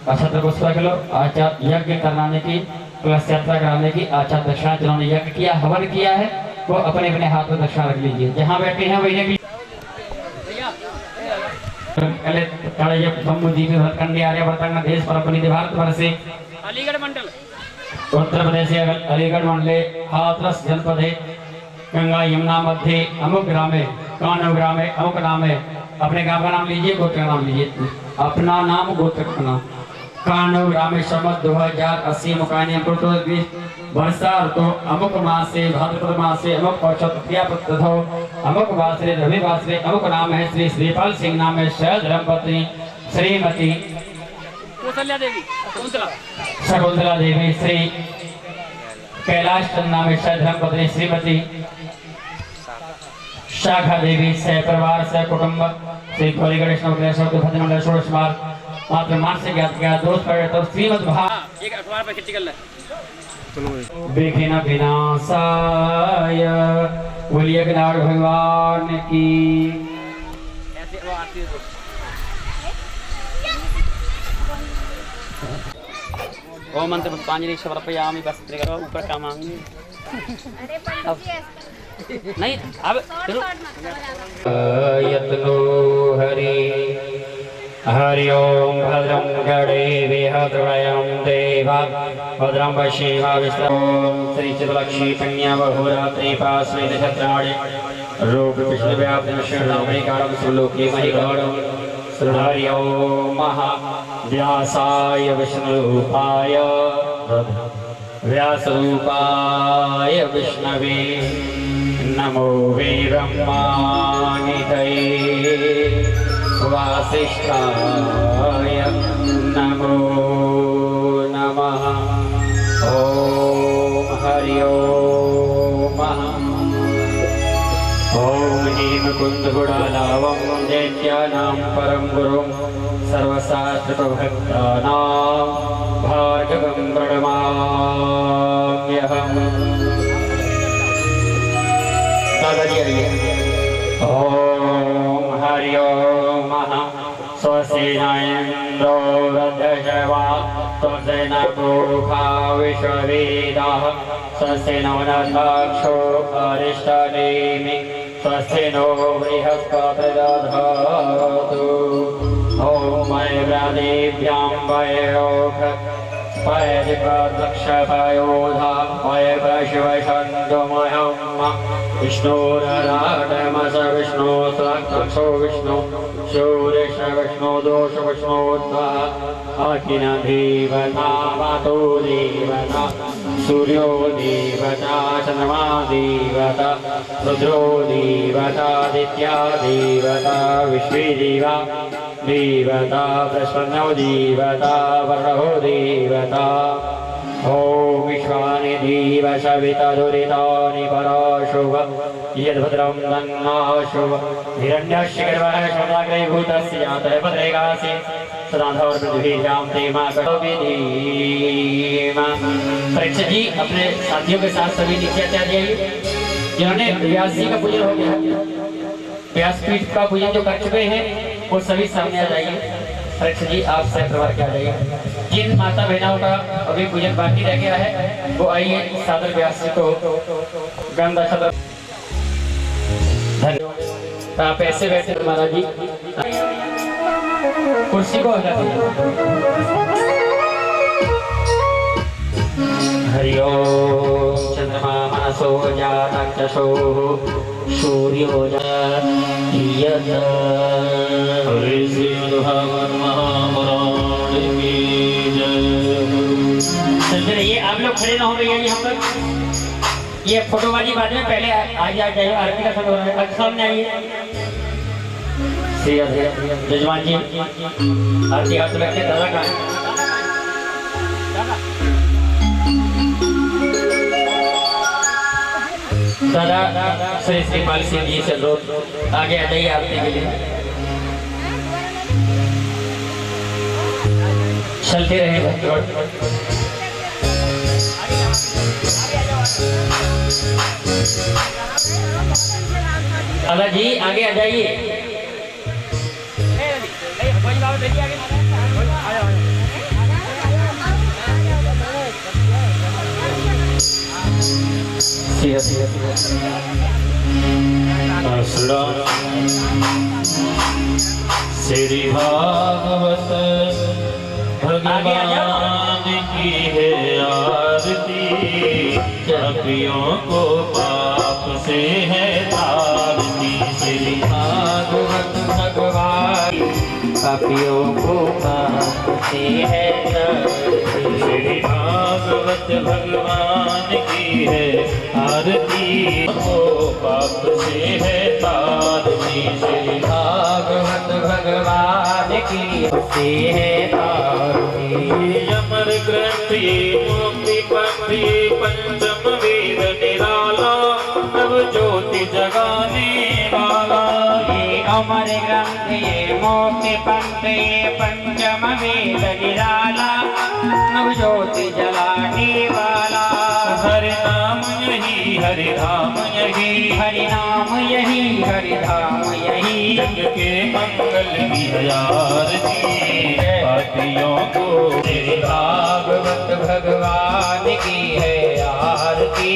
अक्षत्र पुष्प रख लो। आचार यज्ञ कराने की कलश यात्रा कराने की आचार दक्षिणा जिन्होंने यज्ञ किया हवन किया है वो अपने अपने हाथ में दक्षिणा रख लीजिए। जहाँ बैठे हैं वही भी देश पर अपनी भारत भर से अलीगढ़ मंडल उत्तर प्रदेश अलीगढ़ मंडले हाथरस जनपदे गंगा यमुना मध्य अमुक ग्रामे कानव ग्रामे अमुक नामे। अपने गांव का नाम लीजिए, गोत्र का नाम लीजिए। अपना नाम गोत्र का नाम। कानव ग्रामे सम्मत 2080 मुकानी वर्षा ऋतु अमुक मासे भाद्रपद मासे अमुक पक्ष तृतीया प्रतिथो अमुक वासरे रवि वासरे अमुक नाम है श्री श्रीपाल सिंह नाम है शैल धर्मपत्नी श्रीमती शकुंतला देवी श्री कैलाश चंद नाम है शैल धर्मपत्नी श्रीमती शाखा देवी सह परिवार सह कुटुंब श्री गौरी गणेश भद्रमंडल षोड़शमार मात्र मान से ज्ञात किया दोस्त पर तो श्रीमद् भाग एक अखबार पर खिच्ची कर ले। विघ्न विनाशाय बोलिए गणाध भगवान की। ऐसे वो आरती है। ओम मंत्र पुष्पांजलि समर्पयामि। बस करो ऊपर क्या मांगे। नहीं अब चलो। यत्नो हरि हरि ओम भद्रं गणे विहद्रयं देवा भद्रं पश्येमा विष्णु श्री चित्रलक्ष्मी कन्या बहुरात्रि पास्वे नक्षत्राणि रूप विष्णु व्याप्तं श्रीरामेकारं सुलोके महिगणं हरि ओम व्यासाय विष्णुरूपाय व्यासरूपाय विष्णवे नमो वीरम्मानिधये वासिष्ठाय नमो नमः। ओम हरि ओम ओम हेमकुंदगुणालावं दैत्यानां परं गुरुं सर्वशास्त्रभक्तानां भार्गवं प्रणमाम्यहम्। दादाजी आइए। ओम हरि ओम स्वस्तिनो रथजवा स्वस्तिनो पूषा विश्ववेदाः स्वस्तिनो नक्षत्रो अरिष्टनेमि स्वस्तिनो बृहस्पतिर्दधातु। ओम वैव्रदेभ्यां वयोः पयदिप्रदक्षपयोधा पयपशिवशन्दमयं विष्णोरराटमस विष्णु सक्षो विष्णु शूरेश विष्णु दोष विष्णोद्वः अखिल देवता मातो देवता सूर्यो देवता चन्द्रमा देवता रुद्रो देवता आदित्या देवता विश्वेदेवा देवता प्रसन्नो देवता वरुणो देवता ॐ विश्वानि देव सविता दुरितानि पराशुभ यद्भद्रं दन्नाशुभ हिरण्यस्य गर्भः शोधाग्रे भूतस्य यातः भद्रेगासि सदाधौर पृथ्वीर्यां ते मा कटोविधीमा। परीक्षित जी अपने साथियों के साथ सभी नीचे आ जाइए। जिन्होंने व्यास जी का पूजन हो गया, व्यासपीठ का पूजन जो कर चुके हैं वो सभी सामने आ जाइए। परीक्षित जी आप सब परिवार के आ जाइए। जिन माता बहनों का अभी पूजन बाकी रह गया है वो आइए सादर व्यास जी को गंदा छत्र। धन्यवाद। आप ऐसे बैठे महाराज जी, कुर्सी को हो जाती है। हरि ओम चंद्रमा मनसो जातक्षसो सूर्यो जात हरि श्री भगवान महापुराण की जय। ये आप लोग खड़े ना हो भैया जी, हम लोग ये फोटोबाजी बाद में, पहले आ जाइए। आरती का समय हो रहा है, सामने आइए। यजमान जी आरती हाथ में रखते, दादा का दादा श्री श्रीपाल सिंह जी से लोग आगे आ जाइए आरती के लिए। चलते रहे दादा जी, आगे आ जाइए। श्री भागवत भगवान की है आरती, पापियों को पाप से है तारती। श्री भागवत भगवान पापियों को पाप से है तारती। श्री भागवत भगवान की है आरती, को पाप से है तारती। श्री भागवत भगवान की से है तारती। अमर ग्रंथ ये मुक्ति पंथी पंचम वेद निराला, नव ज्योति जगाने वाला। ये अमर ग्रंथ ये मोक्ति पंथ ये पंचम वेद निराला, नव ज्योति जलाने वाला। हरि नाम यही हरि धाम यही, हरि नाम यही हरि धाम यही। जग के मंगल की आरती, पापियों को श्री भागवत भगवान की है आरती,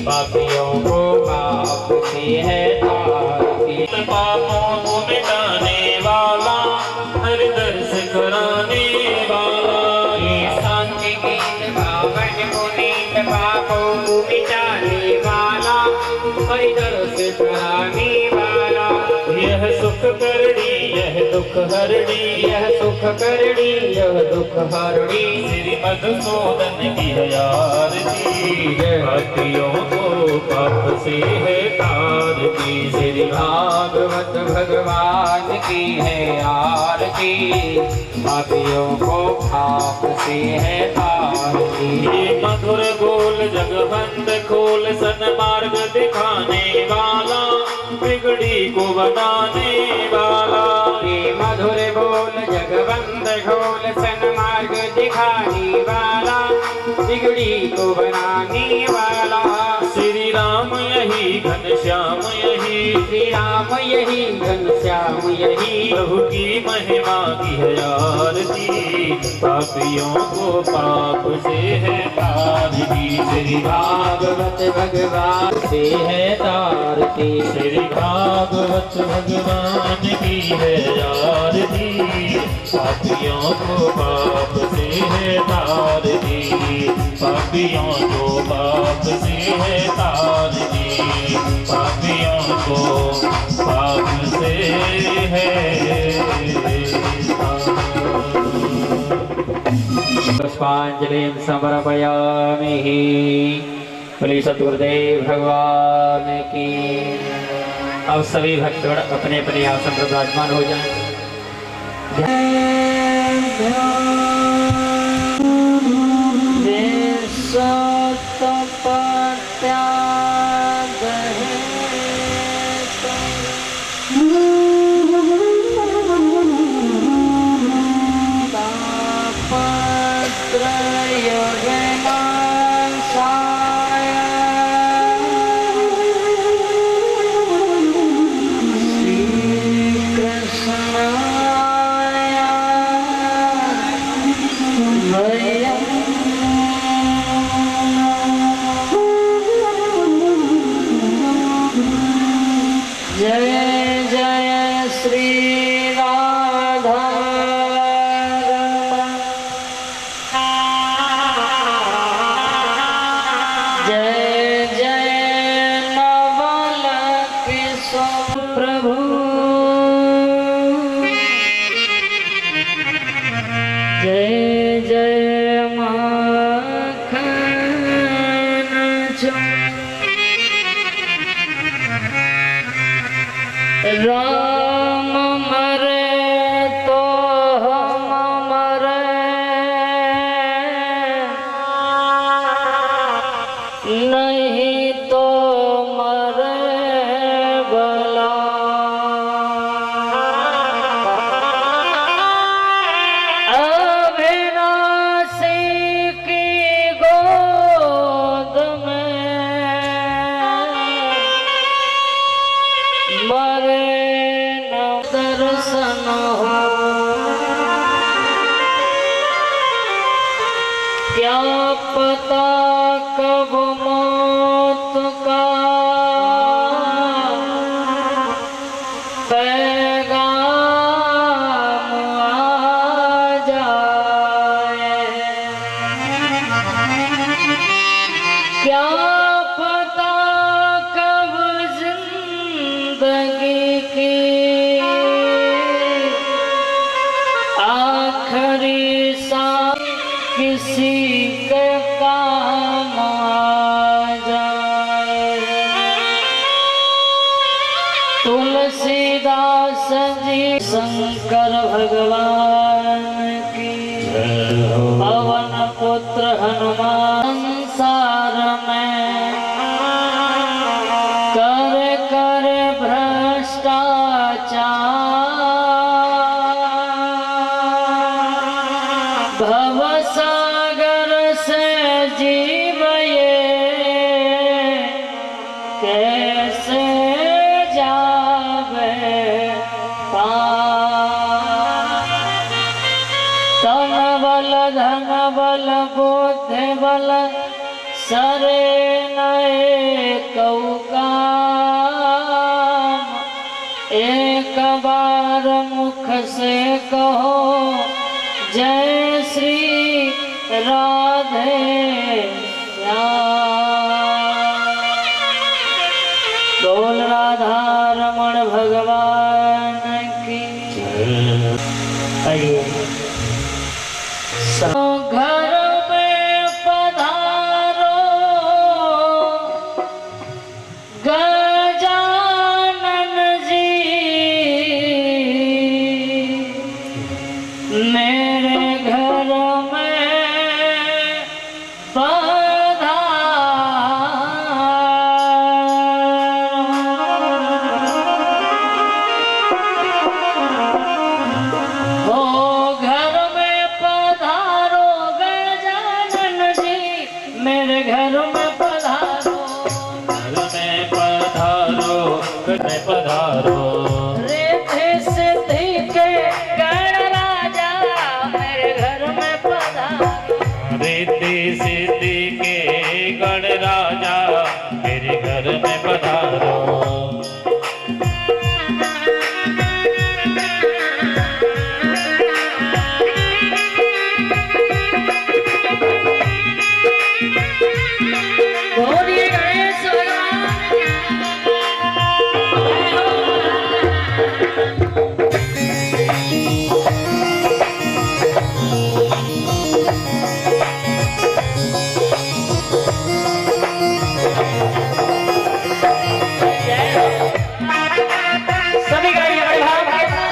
पापियों को पाप से है तारती। पापों को मिटाने वाला, हरि दर्श कराने वाला। ये शांति गीत पावन पुनीत पापों को मिटाने वाला, हरि दर्श कराने वाला। यह सुख करणी यह दुख हरणी, यह सुख करणी यह दुख हरणी। श्री मधुसूदन की आरती, पापियों को पाप से है तारती। श्री भागवत भगवान की है आरती, पापियों को पाप से है तारती। ये मधुर बोल जगबंद खोल सन्मार्ग दिखाने वाला, बिगड़ी को बनाने वाला। ये मधुर बोल जगबंद खोल सन्मार्ग दिखाने वाला, बिगड़ी को बनाने वाला। श्री राम यही घनश्याम यही, श्री राम यही घनश्याम यही प्रभु की महिमा की है आरती, पापियों को पाप से है तारती। श्री भागवत भगवान से है तारती, श्री भागवत भगवान की है आरती, पापियों को पाप से है तारती, पापियों को पाप से है तारती, पापियों को पाप से है पुष्पांजलिं समर्पयामि। बोलिए सद्गुरुदेव भगवान की। अब सभी भक्तगण अपने अपने आसन पर विराजमान हो जाएं। राम मरे तो हम मरे, नहीं तो मरे भला। अविनाशी की गोद में मरे न दर्शन हो, क्या पता कब मौत का पैगाम आ जाए, क्या पता कब जिंदगी की आखिरी सांस किसी के काम आ जाए। तुलसीदास जी शंकर भगवान की, पवन पुत्र हनुमान संसार में कर कर भ्रष्टाचार, भव सागर से जीव ये कैसे जावे पार। तन बल धन बल बुद्धि बल सरे नए काम, एक बार मुख से कहो जय श्री राधे श्याम। बोल राधा रमण भगवान की। आइए घर में पधारो गजानन जी, मेरे घर में पधारो मेरे घर में पधारो। रिद्धि सिद्धि के गण राजा मेरे घर में पधारो। बोलिए गणेश सभी गाड़ियां बड़े भाव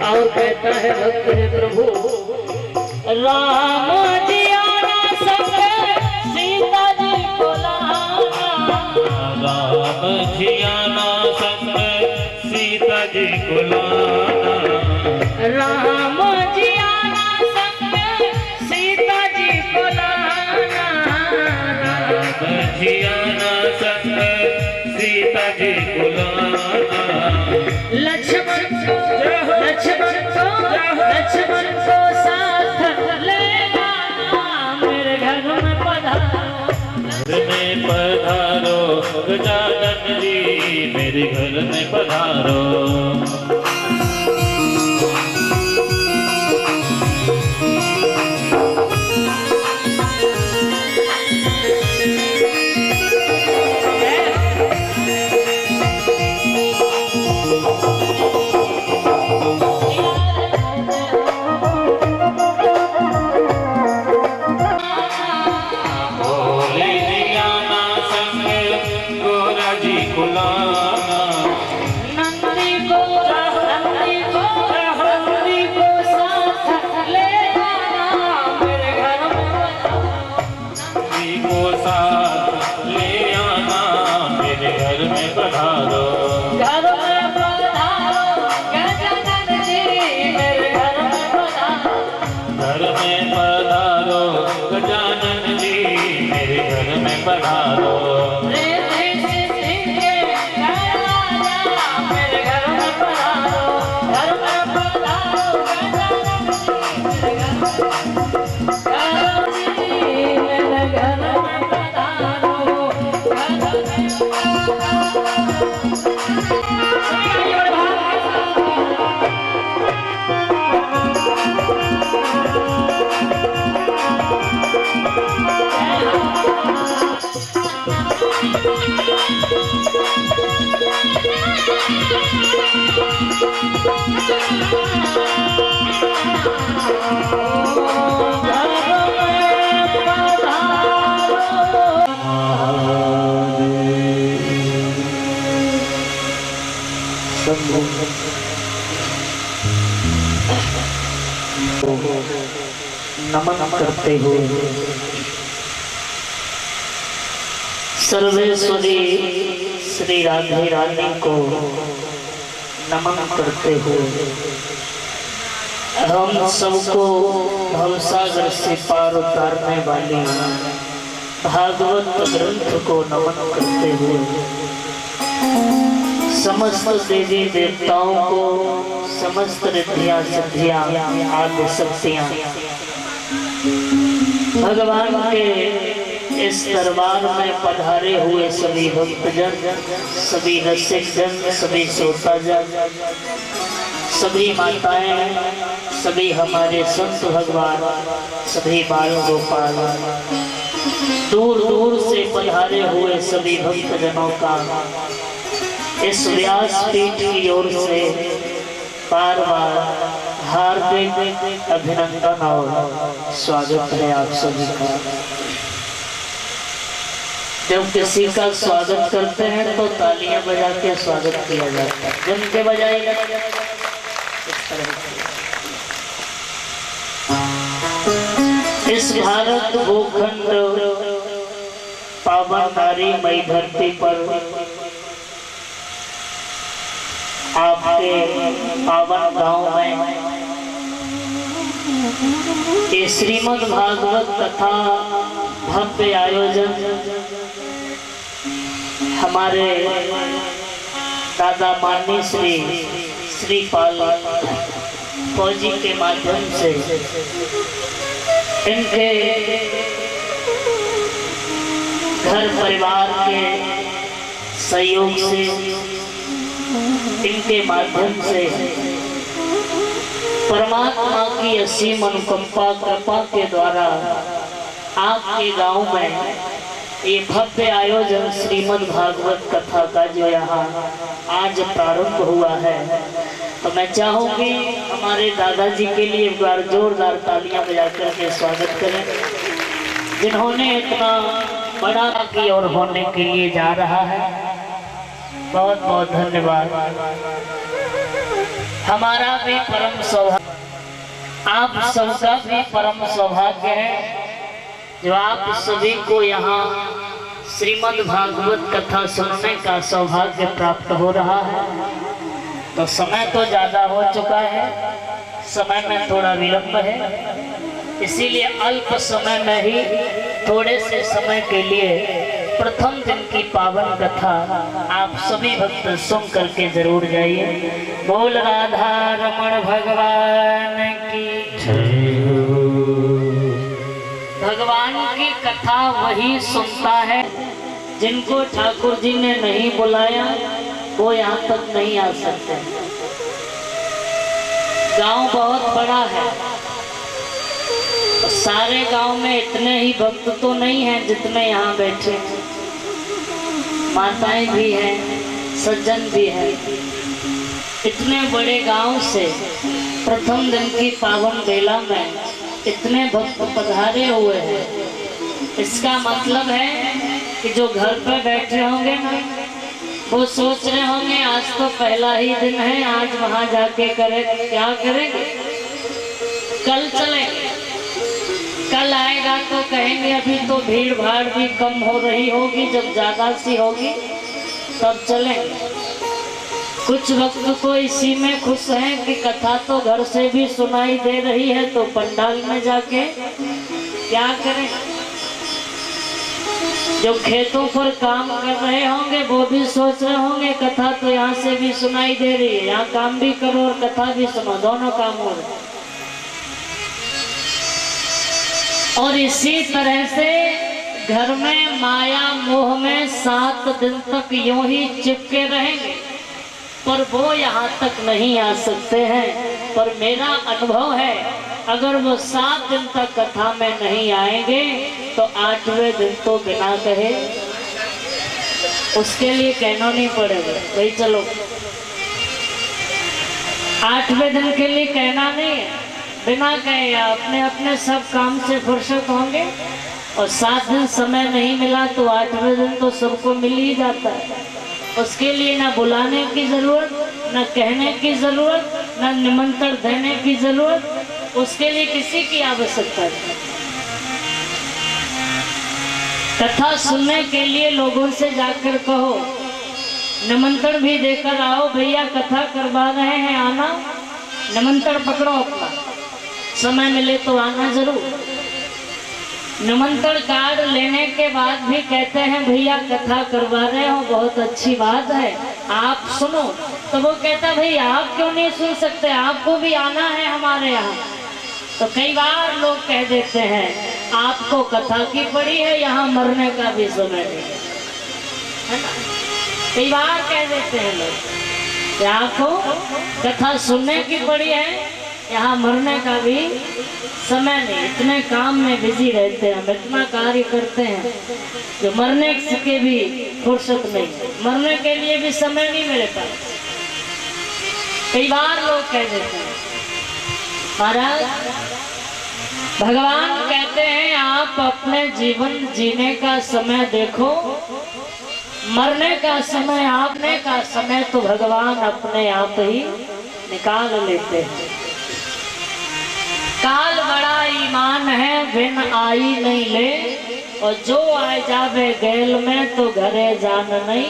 और कहता है भक्त है प्रभु राम जी आना संग सीता जी को लाना। राम जी आना संग सीता जी को लाना। राम जी आना संग सीता जी को लाना। राम जी आना संग सीता जी को लाना। लक्ष्मण को साथ ले आना। मेरे घर में पधारो। घर में पधारो गजानन जी मेरे घर में पधारो। भोले जी आना संग गोरा जी को लाना। नंदी को साथ ले आना। मेरे घर में जी को साथ ले आना मेरे घर में पधारो। घर में पधारो गजानन जी। मेरे घर में पधारो। घर में पधारो गजानन जी मेरे घर में पधारो। रिद्धि सिद्धि के गण राजा मेरे घर में पधारो। घर में पधारो गजानन जी। मेरे घर में पधारो। नमन करते हुए सर्वेश्वरी श्री राधे रानी को नमन करते हुए हम सबको भवसागर से पार उतारने वाली भागवत ग्रंथ को नमन करते हुए समस्त देवी देवताओं को समस्त रिद्धियां सिद्धियां आदि शक्तियां भगवान के इस दरबार में पधारे हुए सभी भक्तजन, सभी रसिक जन, सभी श्रोताजन, सभी माताएं, सभी हमारे संत भगवान, सभी बाल गोपाल, दूर दूर से पधारे हुए सभी भक्तजनों का इस व्यासपीठ की ओर से बार बार हार्दिक अभिनंदन और स्वागत है आप सभी का। जब किसी का स्वागत करते हैं तो तालियां बजा के स्वागत किया जाता है, जम के बजाएगा इस भारत भूखंड पावन नारी मई धरती पर आपके पावन गांव में ये श्रीमद् भागवत कथा भव्य आयोजन हमारे दादा माननीय श्रीपाल फौजी के माध्यम से इनके घर परिवार के सहयोग से, इनके माध्यम से परमात्मा की असीम अनुकंपा कृपा के द्वारा आपके गांव में ये भव्य आयोजन श्रीमद् भागवत कथा का जो यहाँ आज प्रारंभ हुआ है, तो मैं चाहूंगी हमारे दादाजी के लिए एक बार जोरदार तालियां बजाकर के स्वागत करें, जिन्होंने इतना बड़ा की ओर होने के लिए जा रहा है। बहुत बहुत धन्यवाद। हमारा भी परम सौभाग्य, आप सबका भी परम सौभाग्य है जो आप सभी को यहाँ श्रीमद् भागवत कथा सुनने का सौभाग्य प्राप्त हो रहा है। तो समय तो ज़्यादा हो चुका है, समय में थोड़ा विलंब है, इसीलिए अल्प समय में ही थोड़े से समय के लिए प्रथम दिन की पावन कथा आप सभी भक्त सुन करके जरूर जाइए। बोल राधा रमण भगवान की जय। भगवान की कथा वही सुनता है जिनको ठाकुर जी ने नहीं बुलाया, वो यहाँ तक नहीं आ सकते। गांव बहुत बड़ा है, सारे गांव में इतने ही भक्त तो नहीं हैं जितने यहाँ बैठे। माताएं भी हैं, सज्जन भी हैं। इतने बड़े गांव से प्रथम दिन की पावन बेला में इतने भक्त पधारे हुए हैं। इसका मतलब है कि जो घर पर बैठे होंगे ना, वो सोच रहे होंगे आज तो पहला ही दिन है, आज वहां जाके करें, क्या करेंगे, कल चलेंगे। कल आएगा तो कहेंगे अभी तो भीड़ भाड़ भी कम हो रही होगी, जब ज्यादा सी होगी तब चलेंगे। कुछ वक्त तो इसी में खुश हैं कि कथा तो घर से भी सुनाई दे रही है, तो पंडाल में जाके क्या करें। जो खेतों पर काम कर रहे होंगे वो भी सोच रहे होंगे कथा तो यहाँ से भी सुनाई दे रही है, यहाँ काम भी करो और कथा भी सुनो, दोनों काम हो रहे। और इसी तरह से घर में माया मोह में 7 दिन तक यूं ही चिपके रहेंगे, पर वो यहाँ तक नहीं आ सकते हैं। पर मेरा अनुभव है अगर वो 7 दिन तक कथा में नहीं आएंगे तो 8वें दिन तो बिना कहे उसके लिए कहना नहीं पड़ेगा भाई चलो। 8वें दिन के लिए कहना नहीं है, बिना कहे अपने अपने सब काम से फुर्सत होंगे। और 7 दिन समय नहीं मिला तो 8वें दिन तो सबको मिल ही जाता है। उसके लिए ना बुलाने की जरूरत, ना कहने की जरूरत, ना निमंत्रण देने की जरूरत, उसके लिए किसी की आवश्यकता नहीं। कथा सुनने के लिए लोगों से जाकर कहो, निमंत्रण भी देकर आओ, भैया कथा करवा रहे हैं आना, निमंत्रण पकड़ो अपना, समय मिले तो आना जरूर। निमंत्रण कार्ड लेने के बाद भी कहते हैं भैया कथा करवा रहे हो, बहुत अच्छी बात है, आप सुनो। तो वो कहता भाई आप क्यों नहीं सुन सकते, आपको भी आना है हमारे यहाँ। तो कई बार लोग कह देते हैं आपको कथा की पड़ी है, यहाँ मरने का भी समय नहीं है ना। कई बार कह देते हैं लोग कि आपको कथा सुनने की पड़ी है, यहाँ मरने का भी समय नहीं। इतने काम में बिजी रहते हैं, हम इतना कार्य करते हैं जो मरने के भी फुर्सत नहीं, मरने के लिए भी समय नहीं मेरे पास। कई बार लोग कह देते हैं महाराज भगवान कहते हैं आप अपने जीवन जीने का समय देखो, मरने का समय आपने का समय तो भगवान अपने आप ही निकाल लेते हैं। काल बड़ा ईमान है बिन आई नहीं ले, और जो आए जावे गैल में तो घरे जान नहीं।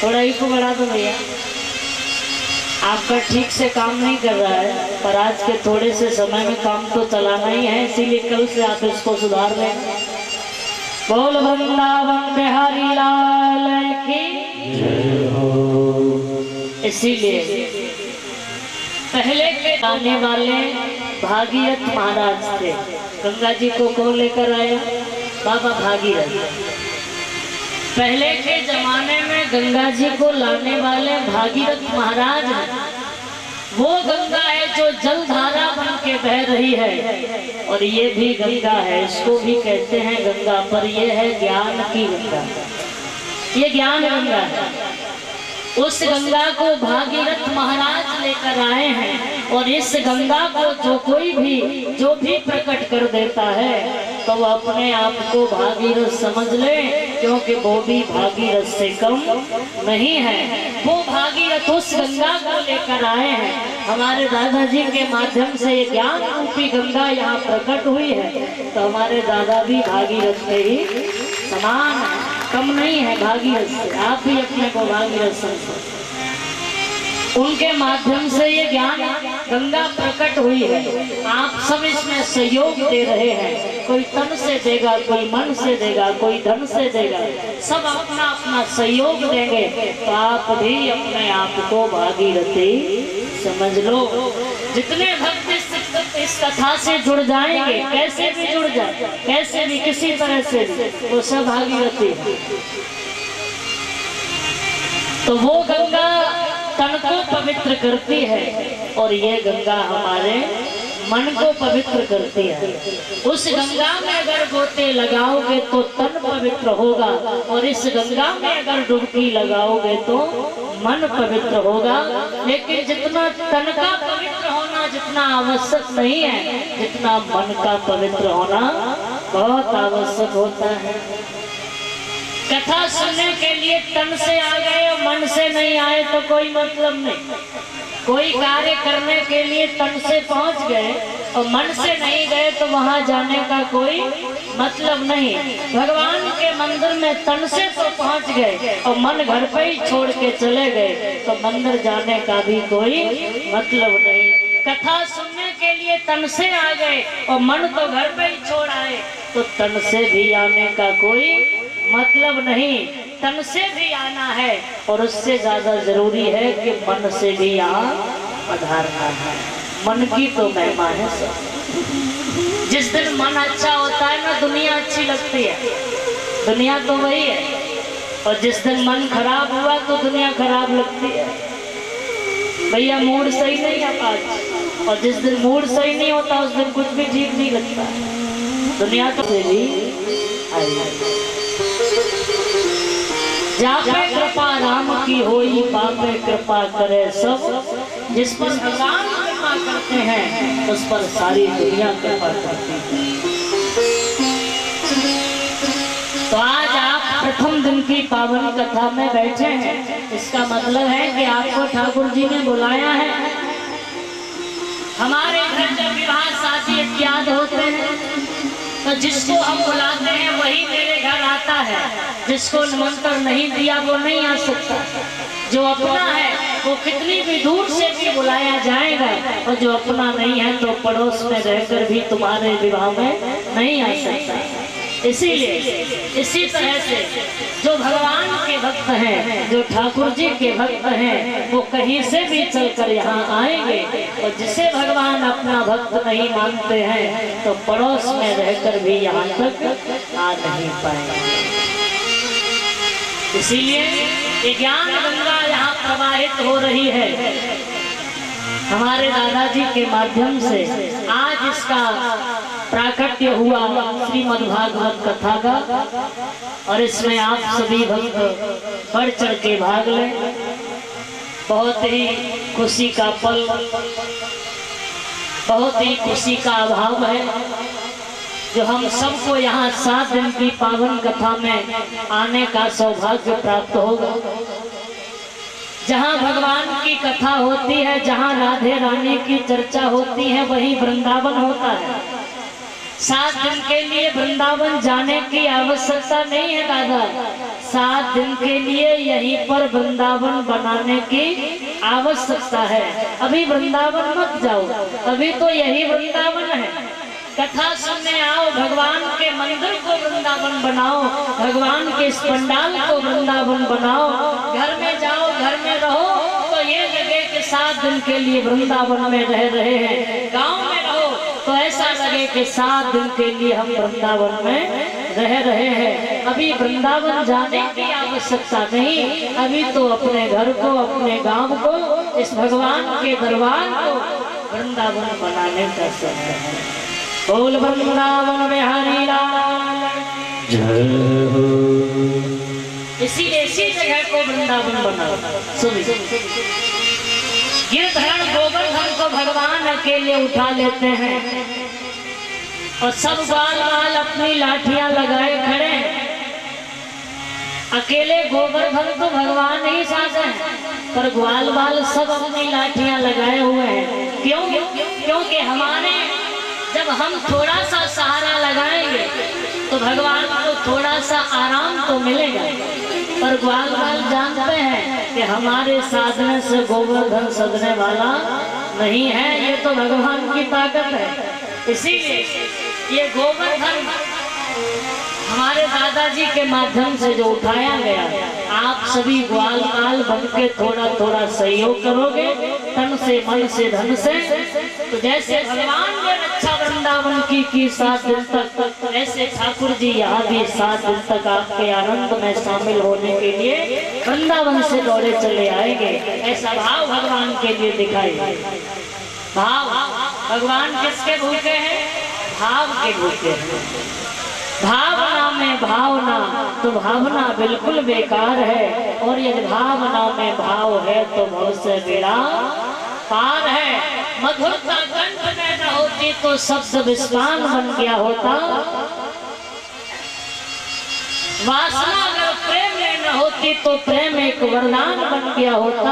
थोड़ा ही को बढ़ा दो भैया, आपका ठीक से काम नहीं कर रहा है, पर आज के थोड़े से समय में काम तो चलाना ही है, इसीलिए कल से आप इसको सुधार लें। बोल वृंदावन बिहारी लाल की। इसीलिए पहले के आने वाले भागीरथ महाराज थे। गंगा जी को कौन लेकर आया? बाबा भागीरथ। पहले के जमाने में गंगा जी को लाने वाले भागीरथ महाराज हैं। वो गंगा है जो जलधारा बन के बह रही है, और ये भी गंगा है, इसको भी कहते हैं गंगा, पर ये है ज्ञान की गंगा, ये ज्ञान गंगा है। उस गंगा को भागीरथ महाराज लेकर आए हैं, और इस गंगा को जो भी प्रकट कर देता है तो वो अपने आप को भागीरथ समझ ले, क्योंकि वो भी भागीरथ से कम नहीं है। वो भागीरथ उस गंगा को लेकर आए हैं। हमारे दादाजी के माध्यम से ये ज्ञान रूपी गंगा यहाँ प्रकट हुई है, तो हमारे दादा भी भागीरथ के ही समान है, कम नहीं है भागीरथ से। आप भी अपने को भागीरथ समझो। उनके माध्यम से ये ज्ञान गंगा प्रकट हुई है। आप सब इसमें सहयोग दे रहे हैं, कोई तन से देगा, कोई मन से देगा, कोई धन से देगा, सब अपना अपना सहयोग देंगे, तो आप भी अपने आप को भागीरथी समझ लो। जितने भक्त इस कथा से जुड़ जाएंगे, कैसे भी जुड़ जाए, कैसे भी किसी तरह से वो सब भागीरथी। तो वो गंगा तन को पवित्र करती है, और ये गंगा हमारे मन को पवित्र करती है। उस गंगा में अगर गोते लगाओगे तो तन पवित्र होगा, और इस गंगा में अगर डुबकी लगाओगे तो मन पवित्र होगा। लेकिन जितना तन का पवित्र होना जितना आवश्यक नहीं है, जितना मन का पवित्र होना बहुत आवश्यक होता है। कथा सुनने के लिए तन से आ गए और मन से नहीं आए तो कोई मतलब नहीं। कोई कार्य करने के लिए तन से पहुंच गए और मन से नहीं गए तो वहां जाने का कोई मतलब नहीं। भगवान के मंदिर में तन से तो पहुंच गए और मन घर पे ही छोड़ के चले गए तो मंदिर जाने का भी कोई मतलब नहीं। कथा सुनने के लिए तन से आ गए और मन तो घर पे ही छोड़ आए तो तन से भी आने का कोई मतलब नहीं। तन से भी आना है, और उससे ज्यादा जरूरी है कि मन से भी यहाँ पधारना है। मन की तो महिमा है सब। जिस दिन मन अच्छा होता है ना, दुनिया अच्छी लगती है, दुनिया तो वही है। और जिस दिन मन खराब हुआ तो दुनिया खराब लगती है। भैया मूड सही नहीं है आज, और जिस दिन मूड सही नहीं होता उस दिन कुछ भी ठीक नहीं लगता। दुनिया तो भी आई। जापे कृपा राम की होई, पापे कृपा करे सब। जिस पर भगवान कृपा करते हैं उस पर सारी दुनिया कृपा करती है। तो आज आप प्रथम दिन की पावन कथा में बैठे हैं, इसका मतलब है कि आपको ठाकुर जी ने बुलाया है। हमारे घर जब विवाह शादी इत्यादि होते हैं तो जिसको हम बुलाते हैं वही मेरे घर आता है। जिसको निमंत्रण नहीं दिया वो नहीं आ सकता। जो अपना है वो कितनी भी दूर से भी बुलाया जाएगा, और जो अपना नहीं है तो पड़ोस में रहकर भी तुम्हारे विवाह में नहीं आ सकता। इसीलिए इसी तरह से जो भगवान के भक्त हैं, जो ठाकुर जी के भक्त हैं, वो कहीं से भी चलकर यहाँ आएंगे, और जिसे भगवान अपना भक्त नहीं मानते हैं तो पड़ोस में रहकर भी यहाँ तक आ नहीं पाएंगे। इसीलिए ये ज्ञान गंगा यहाँ प्रवाहित हो रही है हमारे दादाजी के माध्यम से। आज इसका प्राकट्य हुआ श्रीमद्भागवत कथा का, और इसमें आप सभी भक्त बढ़ चढ़ के भाग लें। बहुत ही खुशी का पल, बहुत ही खुशी का अभाव है जो हम सबको यहाँ 7 दिन की पावन कथा में आने का सौभाग्य प्राप्त होगा। जहाँ भगवान की कथा होती है, जहाँ राधे रानी की चर्चा होती है, वही वृंदावन होता है। 7 दिन के लिए वृंदावन जाने की आवश्यकता नहीं है दादा। 7 दिन के लिए यहीं पर वृंदावन बनाने की आवश्यकता है। अभी वृंदावन मत जाओ, अभी तो यही वृंदावन है। कथा सुनने आओ, भगवान के मंदिर को वृंदावन बनाओ, भगवान के इस पंडाल को वृंदावन बनाओ। घर में जाओ, घर में रहो तो ये लगे कि 7 दिन के लिए वृंदावन में रह रहे हैं। गांव में रहो तो ऐसा लगे कि 7 दिन के लिए हम वृंदावन में रह रहे हैं। अभी वृंदावन जाने की आवश्यकता नहीं, अभी तो अपने घर को, अपने गांव को, इस भगवान के दरबार को वृंदावन बनाने का समय है। बोल वृंदावन बिहारी लाल जय हो। इसीलिए इसी जगह को वृंदावन बनाओ। सुनिए, गिरधर गोवर्धन को भगवान अकेले उठा लेते हैं और सब बाल बाल अपनी लाठियां लगाए खड़े हैं। अकेले गोवर्धन तो भगवान ही साथ हैं, पर ग्वाल बाल सब अपनी लाठियां लगाए हुए हैं। क्यों? क्योंकि हमारे जब हम थोड़ा सा सहारा लगाएंगे तो भगवान को थोड़ा सा आराम तो मिलेगा, पर ग्वाल बाल जानते हैं कि हमारे साधने से गोवर्धन सदने वाला नहीं है, ये तो भगवान की ताकत है। इसीलिए ये गोवर्धन हमारे दादाजी के माध्यम से जो उठाया गया, आप सभी ग्वाल बाल बन के थोड़ा थोड़ा सहयोग करोगे, तन से, मन से, धन से, तो जैसे भगवान ने रक्षा वृंदावन की 7 दिन तक, ऐसे ठाकुर जी यहाँ भी 7 दिन तक आपके आनंद में शामिल होने के लिए वृंदावन से दौड़े चले आएंगे। ऐसा भाव भगवान के लिए दिखाई। भाव भगवान किसके भूखे हैं? भाव के भूखे हैं। भावना में भावना तो भावना बिल्कुल बेकार है, और यदि भावना में भाव है तो भव से बेड़ा पार है। मधुरता कंठ में न होती तो शब्द विस्वान बन गया होता। वासना अगर प्रेम में न होती तो प्रेम एक वरदान बन गया होता,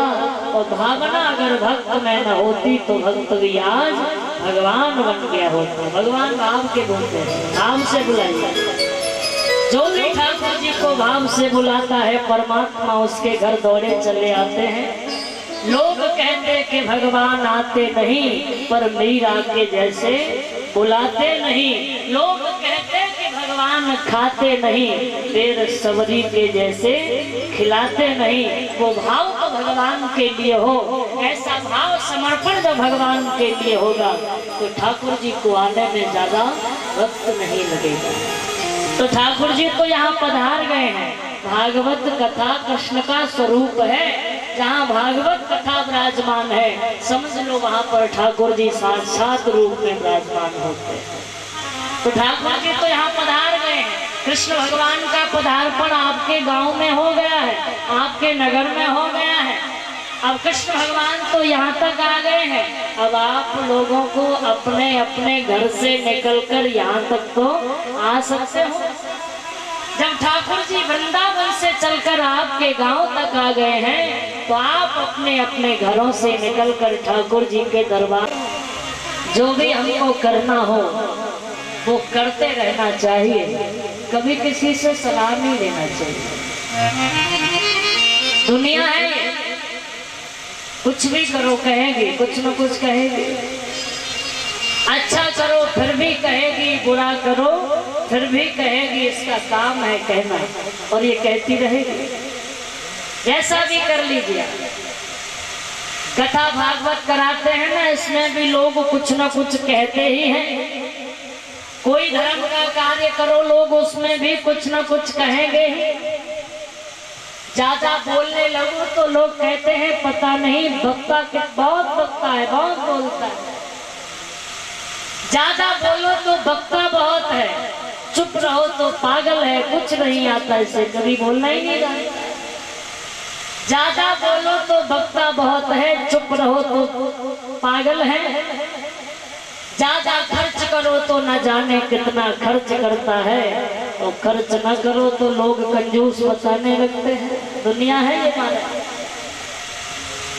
और भावना अगर भक्त में न होती तो भक्त भी आज भगवान बन गया होता। भगवान भाव के बोलते हैं, भाव से बुलाइए। जो भी ठाकुर जी को भाव से बुलाता है, परमात्मा उसके घर दौड़े चले आते हैं। लोग कहते कि भगवान आते नहीं, पर मीरा के जैसे बुलाते नहीं। लोग कहते कि भगवान खाते नहीं, देर सबरी के जैसे खिलाते नहीं। वो भाव तो भगवान के लिए हो, ऐसा भाव समर्पण जब भगवान के लिए होगा तो ठाकुर जी को आने में ज्यादा वक्त नहीं लगेगा। तो ठाकुर जी तो यहाँ पधार गए हैं। भागवत कथा कृष्ण का स्वरूप है। जहाँ भागवत कथा विराजमान है, समझ लो वहाँ पर ठाकुर जी साक्षात रूप में विराजमान होते हैं। तो ठाकुर जी तो यहाँ पधार गए हैं। कृष्ण भगवान का पधारपण आपके गांव में हो गया है, आपके नगर में हो गया है। अब कृष्ण भगवान तो यहाँ तक आ गए हैं। अब आप लोगों को अपने अपने घर से निकलकर यहाँ तक तो आ सकते हो। जब ठाकुर जी वृंदावन से चलकर आपके गांव तक आ गए हैं, तो आप अपने अपने घरों से निकलकर ठाकुर जी के दरबार, जो भी हमको करना हो वो करते रहना चाहिए। कभी किसी से सलाह नहीं लेना चाहिए। दुनिया है ये, कुछ भी करो कहेगी, कुछ न कुछ कहेगी। अच्छा करो फिर भी कहेगी, बुरा करो फिर भी कहेगी। इसका काम है कहना, और ये कहती रहेगी। जैसा भी कर लीजिए। कथा भागवत कराते हैं ना, इसमें भी लोग कुछ न कुछ कहते ही हैं। कोई धर्म का कार्य करो, लोग उसमें भी कुछ न कुछ कहेंगे ही। ज्यादा बोलने लगो तो लोग कहते हैं पता नहीं बक्ता के बहुत बक्ता है, बहुत बोलता है। ज्यादा बोलो तो बक्ता बहुत है, चुप रहो तो पागल है, कुछ नहीं आता, इसे कभी बोलना ही नहीं रहा। ज्यादा बोलो तो बक्ता बहुत है, चुप रहो तो पागल है। ज्यादा खर्च करो तो न जाने कितना खर्च करता है, और खर्च न करो तो लोग कंजूस बताने लगते हैं। दुनिया है ये माना।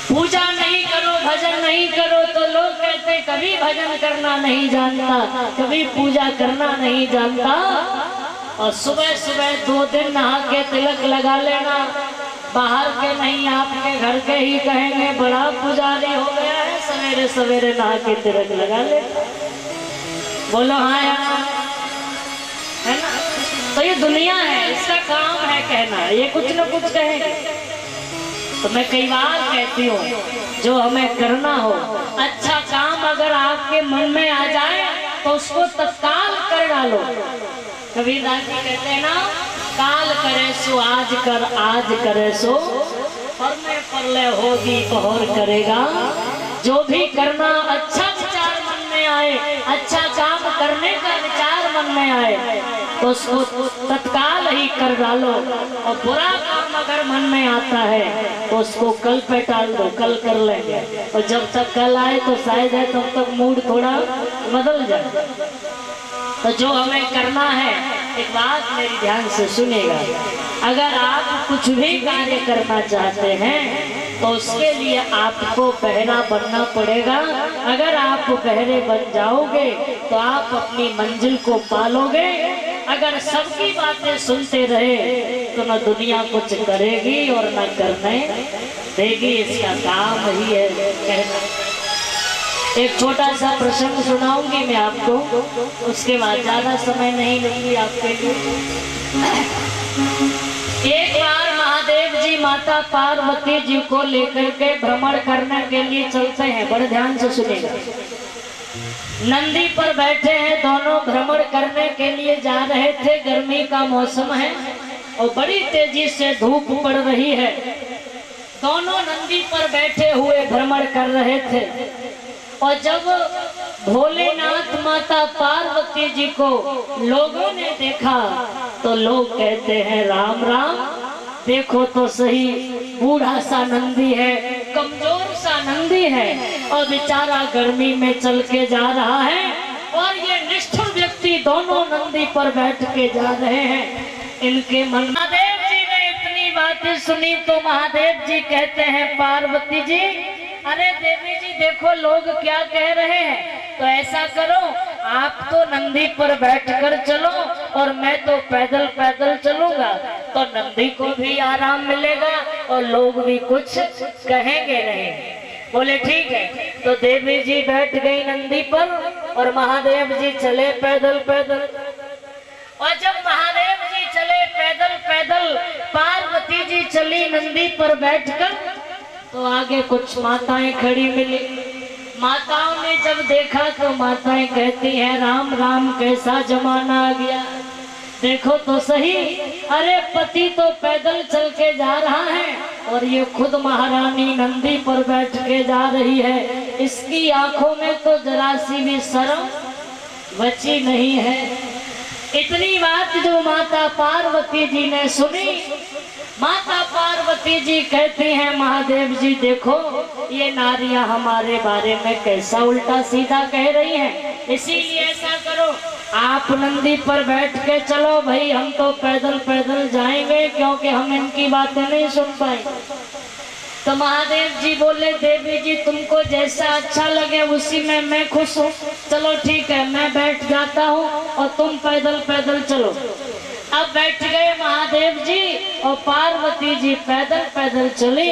पूजा नहीं करो, भजन नहीं करो तो लोग कहते कभी भजन करना नहीं जानता, कभी पूजा करना नहीं जानता। और सुबह सुबह 2 दिन नहा के तिलक लगा लेना, बाहर के नहीं आपके घर के ही कहेंगे बड़ा पुजारी हो गया है, सवेरे सवेरे नहा के तिलक लगा ले। बोलो हाँ यार, है ना। तो ये दुनिया है, इसका काम है कहना, ये कुछ न कुछ कहेंगे। तो मैं कई बार कहती हूँ, जो हमें करना हो, अच्छा काम अगर आपके मन में आ जाए तो उसको तत्काल कर डालो। कबीरदास जी कहते हैं ना, काल करे सो आज कर, आज करे सो परले परले होगी और करेगा। जो भी करना, अच्छा विचार मन में आए, अच्छा काम करने का विचार मन में आए तो उसको तत्काल ही कर डालो। और बुरा काम अगर मन में आता है तो उसको कल पे टाल दो, कल कर लेंगे। और जब तक कल आए तो शायद है तब तक मूड थोड़ा बदल जाए। तो जो हमें करना है, एक बात मेरी ध्यान से सुनेगा, अगर आप कुछ भी कार्य करना चाहते हैं तो उसके लिए आपको बहरा बनना पड़ेगा। अगर आप बहरे बन जाओगे तो आप अपनी मंजिल को पालोगे। अगर सबकी बातें सुनते रहे तो न दुनिया कुछ करेगी और न करने देगी। इसका काम ही है कहना। एक छोटा सा प्रसंग सुनाऊंगी मैं आपको, उसके बाद ज्यादा समय नहीं लूंगी आपके लिए। एक बार महादेव जी माता पार्वती जी को लेकर के भ्रमण करने के लिए चलते हैं। बड़े ध्यान से सुनेगा। नंदी पर बैठे हैं दोनों, भ्रमण करने के लिए जा रहे थे। गर्मी का मौसम है और बड़ी तेजी से धूप पड़ रही है। दोनों नंदी पर बैठे हुए भ्रमण कर रहे थे। और जब भोलेनाथ माता पार्वती जी को लोगों ने देखा तो लोग कहते हैं, राम राम, देखो तो सही, बूढ़ा सा नंदी है, कमजोर सा नंदी है और बेचारा गर्मी में चल के जा रहा है। और ये निष्ठुर व्यक्ति दोनों नंदी पर बैठ के जा रहे हैं। इनके मन, महादेव जी ने इतनी बातें सुनी तो महादेव जी कहते हैं, पार्वती जी, अरे देवी जी देखो लोग क्या कह रहे हैं, तो ऐसा करो, आप तो नंदी पर बैठकर चलो और मैं तो पैदल पैदल चलूंगा, तो नंदी को भी आराम मिलेगा और लोग भी कुछ कहेंगे नहीं। बोले ठीक है। तो देवी जी बैठ गई नंदी पर और महादेव जी चले पैदल पैदल। और जब महादेव जी चले पैदल पैदल, पार्वती जी चली नंदी पर बैठकर, तो आगे कुछ माताएं खड़ी मिली। माताओं ने जब देखा तो माताएं कहती हैं, राम राम, कैसा जमाना आ गया, देखो तो सही, अरे पति तो पैदल चल के जा रहा है और ये खुद महारानी नंदी पर बैठ के जा रही है। इसकी आंखों में तो जरा सी भी शर्म बची नहीं है। इतनी बात जो माता पार्वती जी ने सुनी, माता पार्वती जी कहती हैं, महादेव जी देखो ये नारियां हमारे बारे में कैसा उल्टा सीधा कह रही हैं, इसीलिए ऐसा करो, आप नंदी पर बैठ के चलो भाई, हम तो पैदल पैदल जाएंगे क्योंकि हम इनकी बातें नहीं सुन पाएंगे। तो महादेव जी बोले, देवी जी तुमको जैसा अच्छा लगे उसी में मैं खुश हूँ, चलो ठीक है, मैं बैठ जाता हूँ और तुम पैदल पैदल चलो। अब बैठ गए महादेव जी और पार्वती जी पैदल पैदल चली।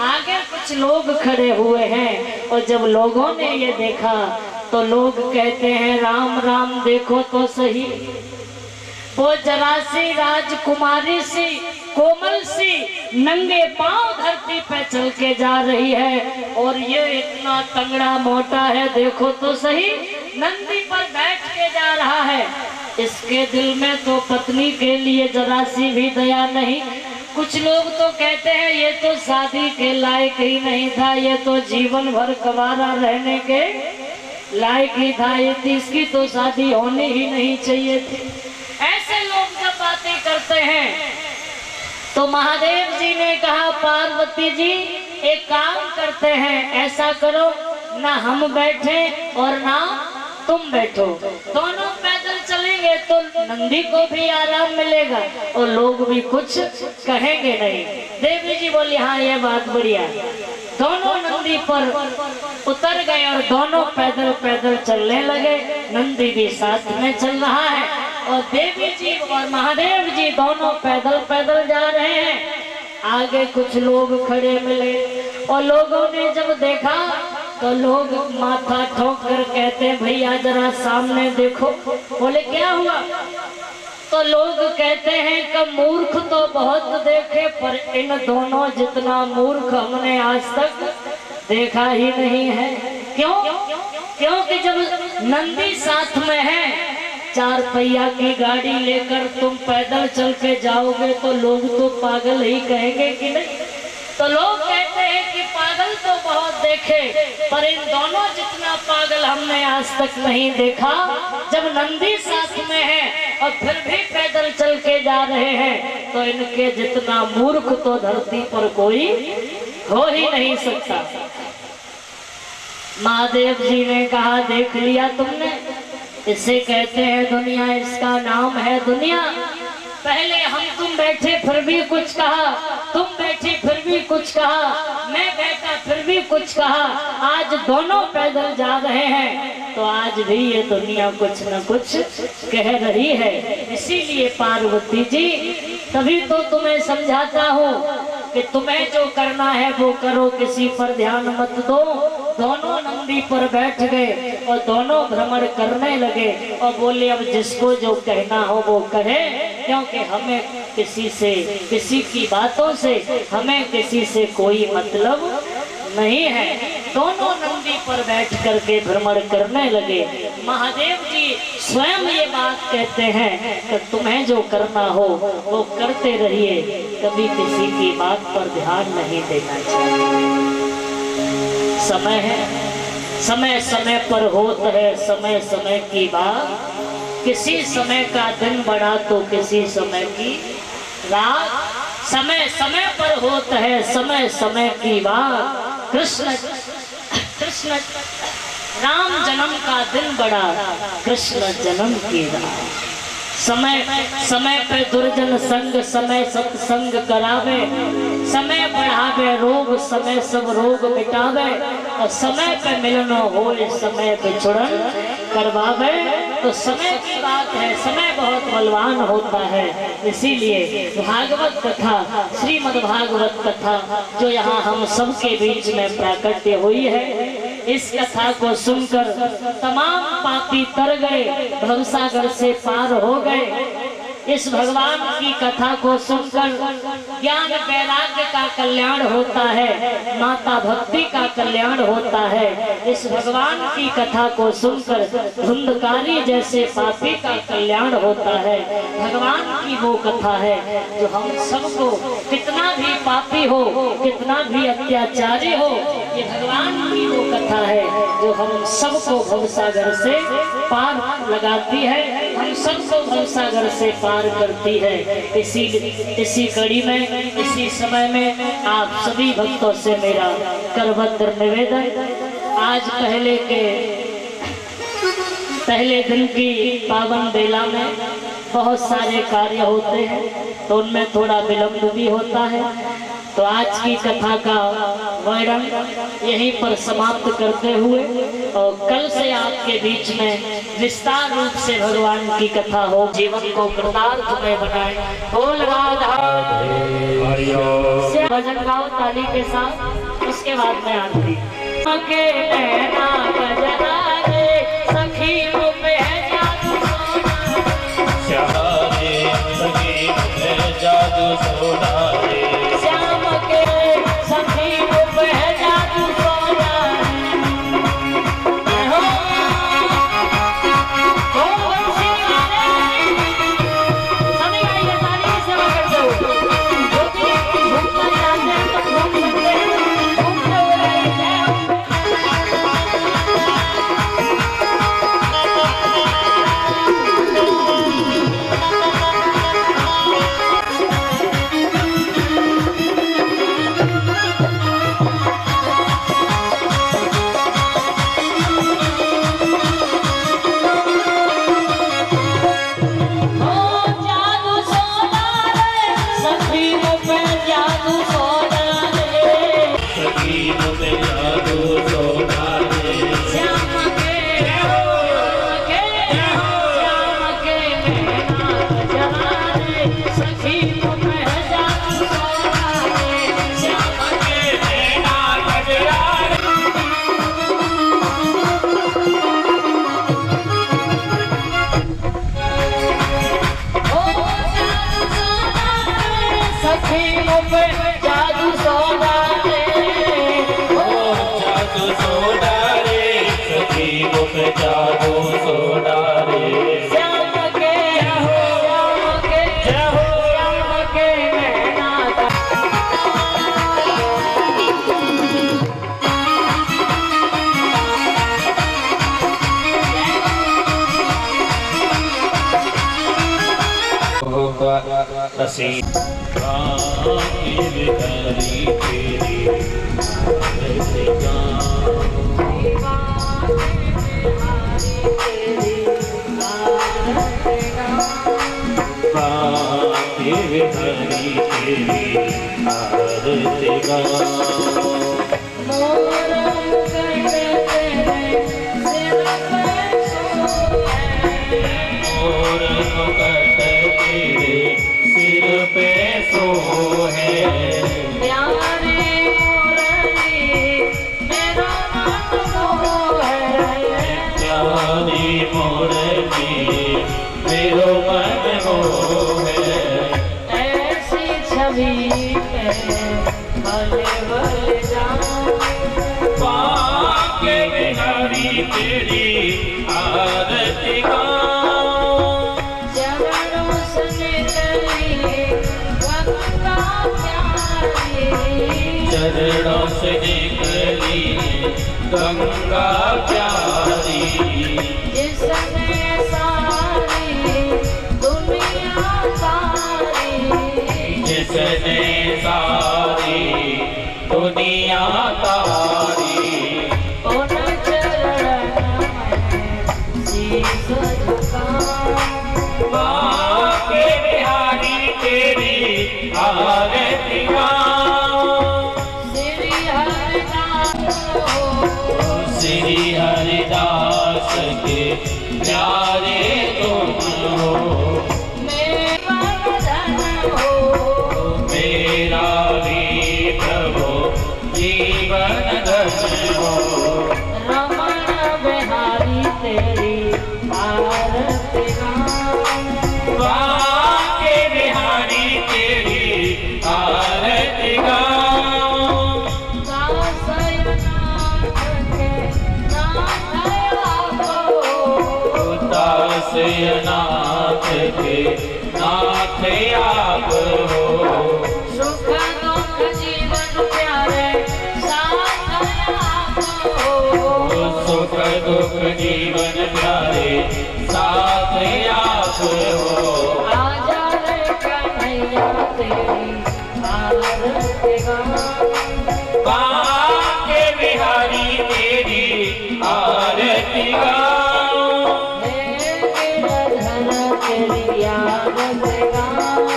आगे कुछ लोग खड़े हुए हैं और जब लोगों ने ये देखा तो लोग कहते हैं, राम राम, देखो तो सही, वो जरा सी राजकुमारी सी, कोमल सी, नंगे पांव धरती पे चल के जा रही है और ये इतना तगड़ा मोटा है, देखो तो सही, नंदी पर बैठ के जा रहा है। इसके दिल में तो पत्नी के लिए जरा सी भी दया नहीं। कुछ लोग तो कहते हैं ये तो शादी के लायक ही नहीं था, ये तो जीवन भर कवारा रहने के लायक ही था, ये इसकी तो शादी होनी ही नहीं चाहिए थी। ऐसे लोग जब बातें करते हैं तो महादेव जी ने कहा, पार्वती जी एक काम करते हैं, ऐसा करो, ना हम बैठे और ना तुम बैठो, दोनों पैदल चलेंगे तो नंदी को भी आराम मिलेगा और लोग भी कुछ कहेंगे नहीं। देवी जी बोली, हाँ ये बात बढ़िया। दोनों नंदी पर उतर गए और दोनों पैदल पैदल चलने लगे। नंदी भी साथ में चल रहा है और देवी जी और महादेव जी दोनों पैदल पैदल जा रहे हैं। आगे कुछ लोग खड़े मिले और लोगों ने जब देखा तो लोग माथा ठोक कर कहते भैया जरा सामने देखो। बोले क्या हुआ? तो लोग कहते हैं कि मूर्ख तो बहुत देखे पर इन दोनों जितना मूर्ख हमने आज तक देखा ही नहीं है। क्यों? क्योंकि जब नंदी साथ में है, 4 पहिया की गाड़ी लेकर तुम पैदल चल के जाओगे तो लोग तो पागल ही कहेंगे कि नहीं। तो लोग कहते हैं कि पागल तो बहुत देखे पर इन दोनों जितना पागल हमने आज तक नहीं देखा। जब नंदी साथ में है और फिर भी पैदल चल के जा रहे हैं तो इनके जितना मूर्ख तो धरती पर कोई हो ही नहीं सकता। महादेव जी ने कहा देख लिया तुमने, इसे कहते हैं दुनिया, इसका नाम है दुनिया। पहले हम तुम बैठे फिर भी कुछ कहा, तुम बैठे फिर भी कुछ कहा, मैं बैठा फिर भी कुछ कहा। आज दोनों पैदल जा रहे हैं तो आज भी ये दुनिया कुछ न कुछ कह रही है। इसीलिए पार्वती जी तभी तो तुम्हें समझाता हूँ कि तुम्हें जो करना है वो करो, किसी पर ध्यान मत दो। दोनों नंदी पर बैठ गए और दोनों भ्रमण करने लगे और बोले अब जिसको जो कहना हो वो कहे, क्योंकि हमें किसी से, किसी की बातों से हमें किसी से कोई मतलब नहीं है। दोनों नंदी पर बैठ करके भ्रमण करने लगे। महादेव जी स्वयं ये बात कहते हैं कि तुम्हें जो करना हो वो करते रहिए, कभी किसी की बात पर ध्यान नहीं देना चाहिए। समय है, समय समय पर होता है समय समय की बात। किसी समय का दिन बड़ा तो किसी समय की रात। समय समय पर होता है समय समय की बात। कृष्ण कृष्ण राम जन्म का दिन बड़ा, कृष्ण जन्म की रात। समय समय पे दुर्जन संग समय सत्संग करावे, समय बढ़ावे रोग समय सब रोग मिटावे, और समय पे मिलनो हो समय बिछुड़न करवावे। तो समय की बात है, समय बहुत बलवान होता है। इसीलिए भागवत कथा, श्रीमद् भागवत कथा जो यहाँ हम सबके बीच में प्राकट्य हुई है, इस कथा को सुनकर तमाम पापी तर गए, भवसागर से पार हो गए। इस भगवान की कथा को सुनकर ज्ञान वैराग्य का कल्याण होता है, माता भक्ति का कल्याण होता है। इस भगवान की कथा को सुनकर धुंधकारी जैसे पापी का कल्याण होता है। भगवान की वो कथा है जो हम सबको, कितना भी पापी हो, कितना भी अत्याचारी हो, ये भगवान की वो कथा है जो हम सबको भवसागर से पार लगाती है, हम सबको भवसागर से पार करती है। इसी कड़ी में, इसी समय में आप सभी भक्तों से मेरा करवत्र निवेदन, आज पहले दिन की पावन बेला में बहुत सारे कार्य होते हैं तो उनमें थोड़ा विलंब भी होता है। तो आज की कथा का वर्णन यहीं पर समाप्त करते हुए और कल से आपके बीच में विस्तार रूप से भगवान की कथा हो, जीवन को कृतार्थ में बनाए। बोल राधा भजन गाओ ताली के साथ, उसके बाद में आरती। सखी जादू सोना रे, श्याम के सखी रूप है जादू सोना पे जादू सोना रे, ओ जादू सोना रे, सखी वो पे जादू सोना रे। श्याम के हो, श्याम के हो, श्याम के नैना रसी बाकी बिहारी तेरी रसिका, बाकी बिहारी तेरी आरतिका। मोर मुकुट तेरे सिर पे सोहे, प्यारे मुरली मेरा मन मोहे, प्यारी मुरली मेरो मन मोहे। ऐसी छवि में भले भले जाऊं, बाके बिहारी तेरी आरती गाऊं, चरणों से निकली गंगा प्यारी, चरणों से निकली गंगा प्यारी, जिसने सारी दुनिया तारी, जिसने सारी दुनिया तारी। उन चरणों में शीश झुकाऊं, बाके बिहारी तेरी आरती गाऊं, श्री हरिनाम हो, श्री हरिदास के प्यारे तुम हो, मेरा धन हो, मेरा भी प्रभु जीवन धन हो। रमण बिहारी तेरी आरती गाऊं, बाके बिहारी तेरी आरती गाऊं, दासयनाथ के नाथ आपो, दासयनाथ के नाथ आप हो, सुख दुख जीवन प्यारे साथ आपो, सुख दुख जीवन प्यारे साथ आप हो। आजा रे कन्हैया तेरी आरती गाऊं, बाके बिहारी तेरी आरती गाऊं, गिरधर तेरी आरती गाऊं,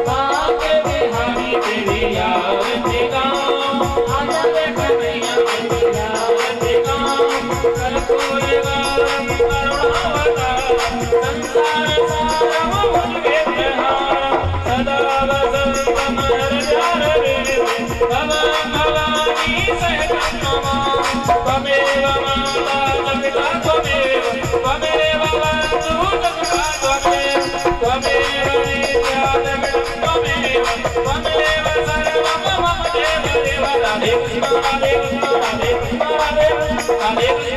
बाके बिहारी तेरी आरती गाऊं, आजा रे कन्हैया तेरी आरती गाऊं, कर्पूर गारम करुणावतारम, संसार सारम भुजगेन्द्रहारम, सदा वसंतम हृदयारविंदे, भवान् भवानी सहितं नमामि, त्वमेव माता च पिता त्वमेव, त्वमेव बन्धु च सखा त्वमेव, त्वमेव विद्या जगतं त्वमेव, त्वमेव सर्वं मम देव देव। राधे कृष्ण राधे कृष्ण राधे कृष्ण राधे कृष्ण राधे कृष्ण